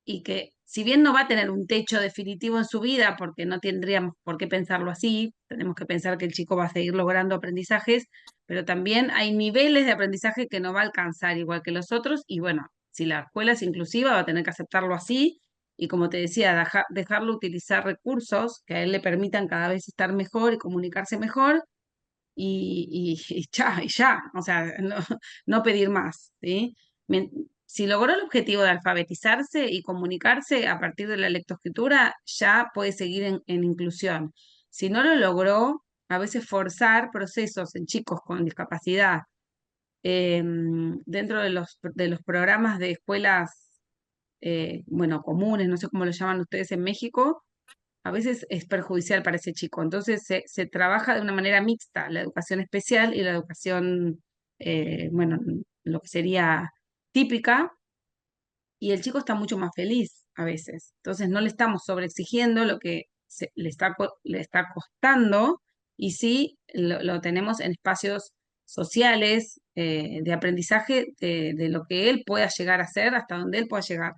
y que si bien no va a tener un techo definitivo en su vida, porque no tendríamos por qué pensarlo así, tenemos que pensar que el chico va a seguir logrando aprendizajes, pero también hay niveles de aprendizaje que no va a alcanzar igual que los otros, y bueno, si la escuela es inclusiva va a tener que aceptarlo así, y como te decía, dejarlo utilizar recursos que a él le permitan cada vez estar mejor y comunicarse mejor, y ya, o sea, no, no pedir más, ¿sí? Si logró el objetivo de alfabetizarse y comunicarse a partir de la lectoescritura, ya puede seguir en inclusión. Si no lo logró, a veces forzar procesos en chicos con discapacidad dentro de los programas de escuelas, bueno, comunes, no sé cómo lo llaman ustedes en México, a veces es perjudicial para ese chico. Entonces se trabaja de una manera mixta, la educación especial y la educación, bueno, lo que sería típica, y el chico está mucho más feliz a veces. Entonces no le estamos sobreexigiendo lo que le está costando, y sí lo tenemos en espacios sociales de aprendizaje de lo que él pueda llegar a ser, hasta donde él pueda llegar.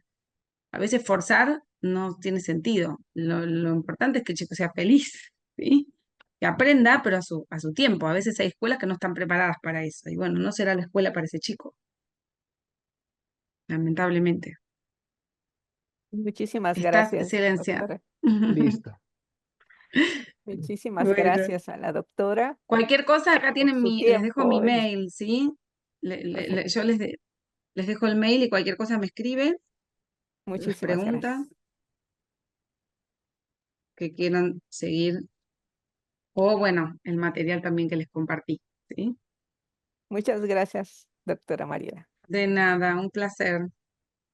A veces forzar no tiene sentido. Lo importante es que el chico sea feliz, ¿sí? Que aprenda, pero a su tiempo. A veces hay escuelas que no están preparadas para eso. Y bueno, no será la escuela para ese chico, lamentablemente. Muchísimas Estás gracias, silenciada. doctora. Listo. Muchísimas Bueno, gracias a la doctora cualquier cosa, acá por tienen su les dejo mi tiempo y mail, ¿sí? perfecto. Yo les dejo el mail y cualquier cosa me escriben, las Muchísimas preguntas gracias. que quieran seguir, o bueno, el material también que les compartí, ¿sí? Muchas gracias, doctora Mariela. De nada, un placer.